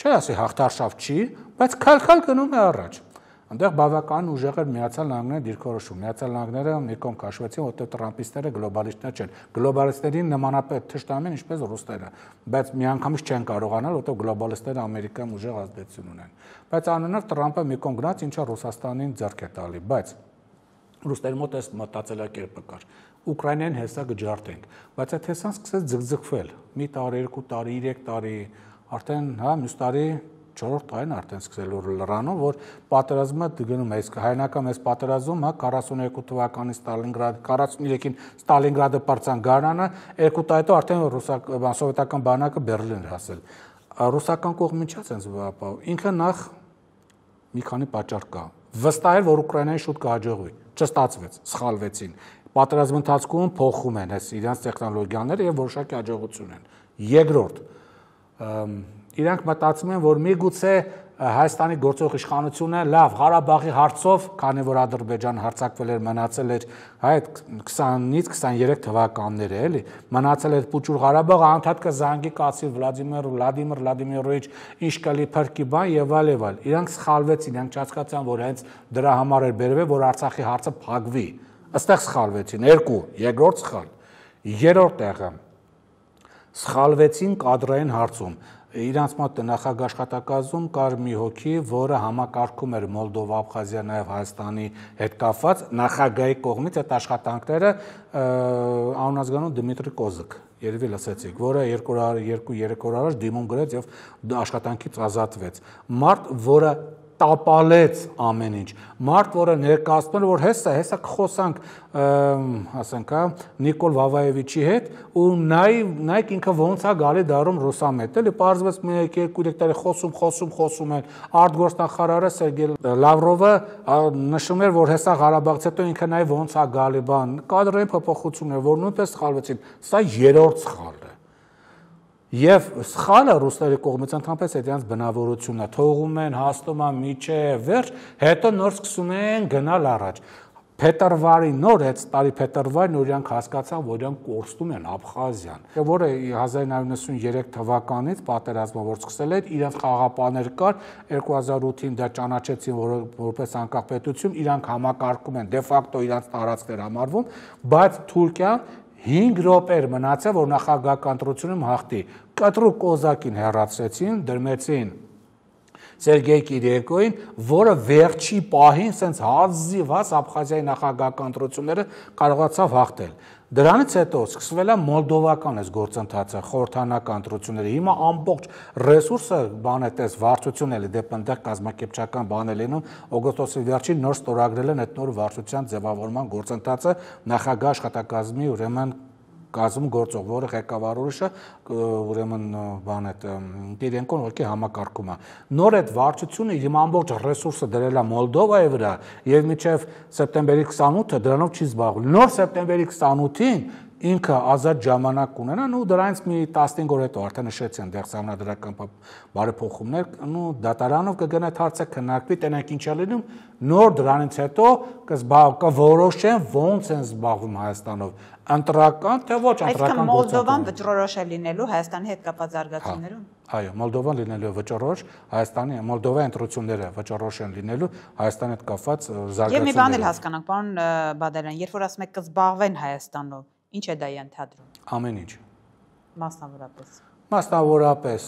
չի ասի հաղթարշավ չի, բայց քալ-քալ գնում է առաջ։ Այնտեղ բավական ուժեղ էր Միացյալ Նահանգները դիրքորոշում։ Միացյալ Նահանգները մի կողմ քաշվեցին, որտեղ տրամպիստները գլոբալիստներ չեն։ Գլոբալիստներին նմանապետ թշնամին ինչպես ռուսները, բայց միանգամից չեն կարողանալ, որտեղ գլոբալիստները Ամերիկայում ուժեղ ազդեցություն ունեն։ Բայց անունով Տրամպը մի կողմ գնաց, ինչը Ռուսաստանին ձեռք է տալի, բայց ռուսների մոտ այս մտածելակերպը կար։ Ուկրաինային հեսա գջարդենք, բայց այդ հեսան սկսեց ձգձգվել։ Մի տարի, 2 տարի, 3 տարի, արդեն հա մյուս տարի 4-րդ տարին արդեն սկսել լրանով, որ պատերազմը գնում է, իսկ հայնական այս պատերազմում, հա 42 թվականին Ստալինգրադ, 43-ին Ստալինգրադը պարծան Գարանը, 2 տարի հետո արդեն սովետական բանակը Բերլին էր հասել։ Ռուսական կողմը ինչա ցենց ապահով։ Ինքը նախ մի քանի պատճառ կա։ Վստահ էր, որ Ուկրաինային շուտ կհաջողվի, չստացվեց, սխալվեցին։ Պատերազմի ընթացքում փոխում են այս իրենց տեխնոլոգիաները եւ որոշակի հաջողություն են։ Երկրորդ, իրանք մտածում են, որ միգուցե Հայաստանի գործող իշխանությունը լավ Ղարաբաղի հարցով, քանի որ Ադրբեջանը հարձակվել էր, մնացել էր այդ 20-ից 23 թվականները, էլի, մնացել էր Պուչուր Ղարաբաղը, անդադ կզանգի կացի Վլադիմիր Վլադիմիրովիչ, ինչ կլի փրկի բան եւ այլ։ Իրանք սխալվեցին, իրանք չհասկացան, որ հենց դրա համար էր բերվել, որ Արցախի հարցը փակվի։ Այստեղ սխալվեցին, երկրորդ սխալ։ Երրորդ տեղը սխալվեցին կադրային հարցում։ Իրանց մոտ նախագահ աշխատակազմում կար մի հոգի, որը համակարգում էր Մոլդովա, Աբխազիա, նաև Հայաստանի հետ կապված նախագահի կողմից այդ աշխատանքները անունազգանուն Դմիտրի Կոզակ, երևի լսեցիք, որը 2-3 օր առաջ դիմում գրեց եւ աշխատանքից ազատվեց։ Մարդ, որը տապալեց ամեն ինչ։ Մարդ, որը ներկայացնում էր, որ հեսա կխոսանք, ասենք, Նիկոլ Վավայևիչի հետ, ու նայեք ինքը ոնց է գալի դառնում ռուսամետ։ Էլի պարզվեց 1-2 տարի խոսում են։ Արտգործնախարարը Սերգեյ Լավրովը նշում էր, որ հեսա Ղարաբաղից հետո ինքը նայ ոնց է գալի բան։ Կադրային փոփոխություններ, որ նույնպես սխալվեցին։ Սա երրորդ սխալն է։ Եվ սխալը ռուսների կողմից ընդհանրապես այդպես բնավորությունն է, թողում են, հասնում են միջև վերջ, հետո նոր սկսում են գնալ առաջ։ Փետրվարի նոր այդ տարի փետրվարին իրանք հասկացան, որ իրանք կորստում են Աբխազիան, որը 1993 թվականից պատերազմը որ սկսել էր, իրանք խաղաղապահներ կար, 2008-ին դա ճանաչեցին որպես անկախ պետություն, իրանք համակարգում են, դե ֆակտո իրանք տարածքներ համարվում, բայց Թուրքիան 5 րոպե մնացել, որ նախագահական ընտրությունում հաղթի։ Կտրուկ Կոզակին հեռացրեցին, դրմեցին Սերգեյ Կիրիենկոին, որը վերջի պահին սենց հազիվաց Աբխազիայի նախագահական ընտրությունները կարողացավ հաղթել։ Դրանից հետո սկսվել է մոլդովական այս գործընթացը, խորհրդանական ընտրությունները։ Հիմա ամբողջ ռեսուրսը բան է տես վարչությունն էլի դեպ այնտեղ կազմակերպչական բան է լինում, օգոստոսի վերջին նոր ստորագրել են այդ նոր վարչության ձևավորման գործընթացը նախագահ աշխատակազմի ուրեմն կազմում գործող, որը ղեկավարորը ուրեմն բան է Կիրիենկոն ուղղակի համակարգում է։ Նոր այդ վարչությունը իր ամբողջ ռեսուրսը դրել է Մոլդովայի վրա եւ մինչեւ սեպտեմբերի 28-ը դրանով չի զբաղվում։ Նոր սեպտեմբերի 28-ին ինքը ազատ ժամանակ կունենան ու դրանից մի 15 օր հետո արդեն նշեցի այնտեղ սահմանադրական բարեփոխումներ ու դատարանով կգնա հարցը քննարկվի, տենանք ինչ է լինում, նոր դրանից հետո կորոշեն ոնց են զբաղվում Հայաստանով, ընտրական թե ոչ ընտրական գործընթացը։ Մոլդովան վճռորոշ է լինելու Հայաստանի հետ կապված զարգացումներում։ Այո, Մոլդովան լինելու վճռորոշ, Հայաստանի Մոլդովայի ընտրությունները վճռորոշ են լինելու Հայաստանի հետ կապված զարգացումները։ Եվ մի բան էլ հասկանանք, պարոն Բադալյան, երբ որ ասում եք կզբաղվեն Հայաստանով, ինչ է դա ենթադրում։ Ամեն ինչ։ Մասնավորապես։ Մասնավորապես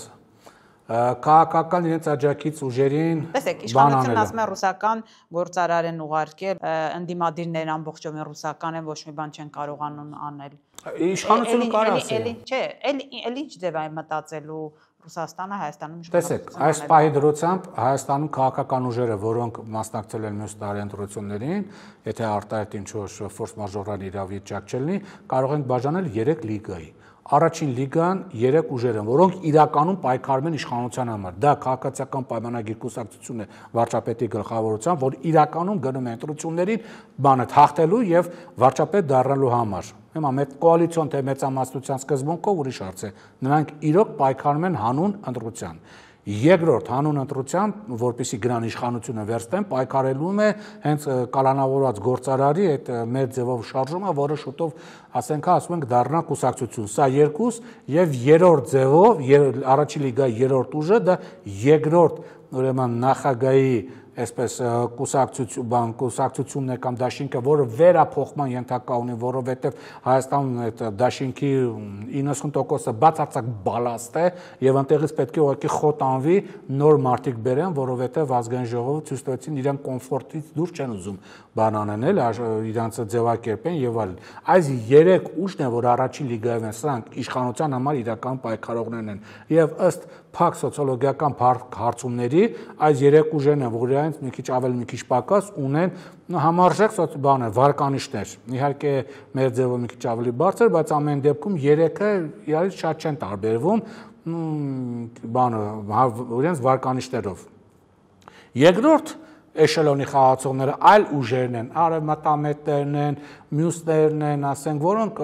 քաղաքական իրենց աջակից ուժերին տեսեք, իշխանությունն ասում է ռուսական գործարար են ուղարկել, ընդդիմադիրներ ամբողջովին ռուսական են, ոչ մի բան չեն կարողանում անել։ Իշխանությունը կարող է։ Չէ, էլ ինչ ձև է մտածելու Ռուսաստանը Հայաստանում իշխանությունը։ Տեսեք, այս պահի դրությամբ Հայաստանում քաղաքական ուժերը, որոնք մասնակցել են մյուս տարի ընտրություններին, եթե արտահայտ ինչ-որ ֆորս մաժորալ իրավիճակ չլինի, կարող են բաժանել 3 լիգայի։ Առաջին լիգան 3 ուժեր են, որոնք իրականում պայքարում են իշխանության համար։ Դա քաղաքացիական պայմանագիր կուսակցությունն է վարչապետի գլխավորությամբ, որ իրականում գնում է ընտրություններին բանը հաղթելու եւ վարչապետ դառնալու համար։ Հիմա մեծ կոալիցիոն թե մեծամասնության սկզբունքով ուրիշ հարց է։ Նրանք իրոք պայքարում են հանուն ընտրության։ Երկրորդ հանուն ընտրության, որպեսզի գնան իշխանությունը վերցնեն, պայքարելում է հենց կալանավորված գործարարի այդ մեր ձևով շարժումը, որը շուտով, ասենք, ասում ենք, դառնա կուսակցություն։ Սա երկուս եւ երրորդ ձևով, առաջին լիգայի երրորդ ուժը դա երկրորդ, ուրեմն նախագահի այսպես կուսակցությունն է կամ դաշինքը, որը վերափոխման ենթակա ունի, որովհետև Հայաստանում այդ դաշինքի 90%-ը բացարձակ բալաստ է եւ այնտեղից պետք է ուղղակի խոտ անվի, նոր մարդիկ բերեն, որովհետև ազգային ժողովը ցույց տվեցին իրեն կոմֆորտից դուրս չեն ուզում բան անել, իրանց ձևակերպեն եւ այլն։ Այս 3 ուժն է, որ առաջին լիգայում են, սրանք իշխանության համար իրական պայքարողներն են եւ ըստ փակ սոցիոլոգիական հարցումների այս 3 ուժերն են, որ իրենց մի քիչ ավելի, մի քիչ պակաս ունեն համարժեք բանը, վարկանիշներ։ Իհարկե մեր ձևը մի քիչ ավելի բարձր, բայց ամեն դեպքում 3-ը իրարից շատ չեն տարբերվում բանը, իրենց վարկանիշներով։ Երկրորդ էշելոնի խաղացողները այլ ուժերն են, արևմտամետներն են, մյուսներն են, ասենք, որոնք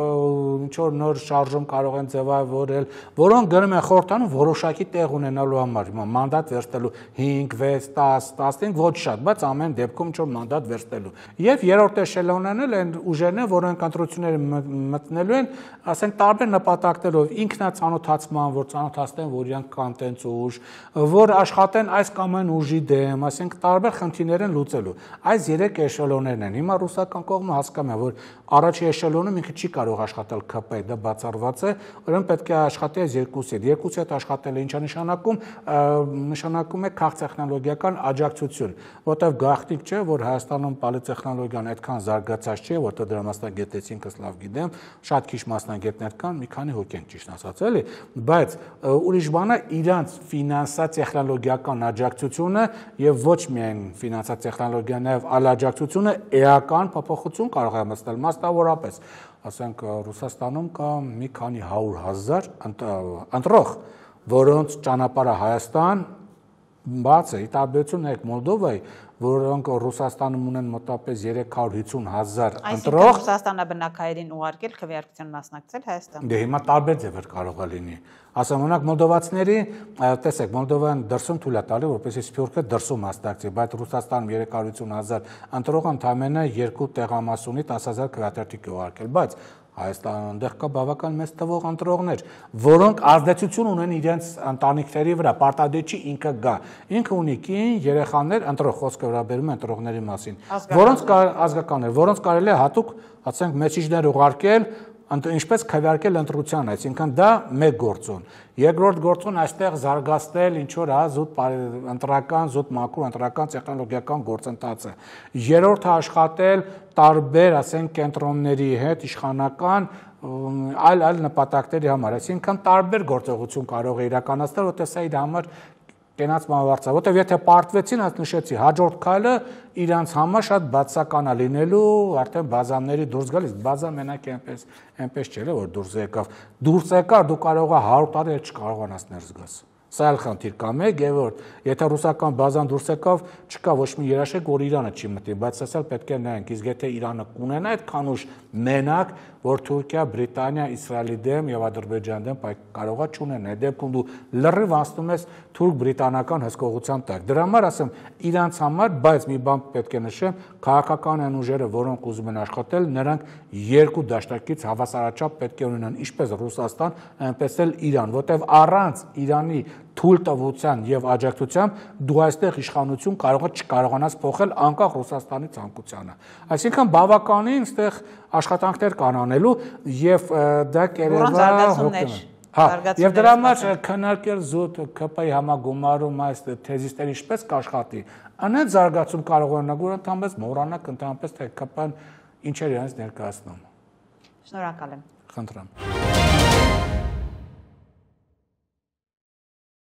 ինչ-որ նոր շարժում կարող են ձևավորել, որոնք գնում են խորհրդանում որոշակի տեղ ունենալու համար, մանդատ վերցնելու 5, 6, 10, 15, ոչ շատ, բայց ամեն դեպքում ինչ-որ մանդատ վերցնելու։ Եվ երրորդ էշելոնն էլ այն ուժերն են, որոնք ընտրությունները մտնելու են, ասենք, տարբեր նպատակներով, ինքնացանոթացման, որ ցանոթացնեն, որ իրանք կան տենց ուժ, որ աշխատեն այս կամ այն ուժի դեմ, ասենք, տարբեր խնդիրներ են լուծելու։ Այս 3 էշելոններն են։ Հիմա ռուսական կողմը հասկանում է, որ առաջի էշելոնը ինքը չի կարող աշխատել ԿՊ, դա բացառված է, ուրեմն պետք է աշխատի այս երկուսի հետ։ Երկուսի հետ աշխատելը ինչ է նշանակում, նշանակում է քաղտեխնոլոգիական աջակցություն, որտեղ գաղտնիք չէ, որ Հայաստանում պոլիտեխնոլոգիան այդքան զարգացած չէ, որտեղ դրա մասնագետեցին կս լավ գիտեմ, շատ քիչ մասնագետներ կան, մի քանի հոգի են ճիշտ ասած, էլի, բայց ուրիշ բանը իրանց ֆինանսա-տեխնոլոգիական աջակցությունը եւ ոչ միայն ֆինանսա-տեխնոլոգիան եւ այլ աջակցությունը էական փոփոխություն կարող է մտնել, մասնավորապես, ասենք, Ռուսաստանում կա մի քանի 100,000 ընտրող, որոնց ճանապարհը Հայաստան բաց է, ի տարբերություն եք Մոլդովայի, որոնք Ռուսաստանում ունեն մոտավորապես 350,000 ընտրող։ Այսինքն Ռուսաստանը բնակայերին ուղարկել քվեարկության մասնակցել Հայաստան։ Դե հիմա տարբեր ձևեր կարող է լինի։ Ասեմ, օրինակ մոլդովացիների, տեսեք, Մոլդովան դրսում թույլ է տալի, որպեսզի Սփյուռքը դրսում մասնակցի, բայց Ռուսաստանում 350,000 ընտրող ընդամենը 2 տեղամաս ունի 10,000 քվեատերտիկ ուղարկել, բայց Հայաստանը այնտեղ կա բավական մեծ թվով ընտրողներ, որոնք ազդեցություն ունեն իրենց ընտանիքների վրա, պարտադիր չի ինքը գա։ Ինքը ունի կին, երեխաներ, ընտրող, խոսքը վերաբերում է ընտրողների մասին, որոնց ազգականներ, որոնց կարելի է հատուկ, ասենք, մեսիջներ ուղարկել, ինչպես քվեարկել ընտրության, այսինքն դա մեկ գործոն։ Երկրորդ գործոն այստեղ զարգացնել ինչ որ զուտ ընտրական, զուտ մակրո ընտրական տեխնոլոգիական գործընթացը։ Երրորդը աշխատել տարբեր, ասենք, կենտրոնների հետ իշխանական այլ նպատակների համար, այսինքն տարբեր գործողություն կարող է իրականացնել, որտեղ սա իր համար կենաց մահվարձա, որտեղ եթե պարտվեցին, ասած նշեցի, հաջորդ քայլը իրանց համար շատ բացական է լինելու, արդեն բազաների դուրս գալիս, բազա մենակ այնպես չէ, որ դուրս եկավ։ Դուրս եկար, դու կարող ես 100 տարի էլ չկարողանաս ներս գաս։ Սա էլ խնդիր կա մեկ, երրորդ, եթե ռուսական բազան դուրս եկավ, չկա ոչ մի երաշխիք, որ Իրանը չի մտի, բայց սա պետք է նայենք, իսկ եթե Իրանը կունենա այդքան ուժ մենակ, որ Թուրքիա, Բրիտանիա, Իսրայելի դեմ եւ Ադրբեջանի դեմ կարողա չունենա, այդ դեպքում դու լրիվ անցնում ես թուրք-բրիտանական հսկողության տակ։ Դրա համար ասեմ, իրանց համար, բայց մի բան պետք է նշեմ, քաղաքական են ուժերը, որոնք ուզում են աշխատել, նրանք երկու դաշնակից հավասարաչափ պետք է ունենան, ինչպես Ռուսաստան, այնպես էլ Իրան, որտեղ առանց Իրանի թույլ տվության եւ աջակցությամբ դու այստեղ իշխանություն չկարողանաս փոխել անկախ Ռուսաստանի ցանկությանը։ Այսինքն բավականին այստեղ աշխատանքներ կան անելու եւ դա կերևա Հա, եւ դրա համար քննարկել զուտ ԿՊ-ի համագումարում այս թեզիսները ինչպես կաշխատի։ Անեն զարգացում կարող է նգուր ընդհանրապես մոռանաք ընդհանրապես թե ԿՊ-ն ինչեր իրենց ներկայացնում։ Շնորհակալ եմ։ Խնդրեմ։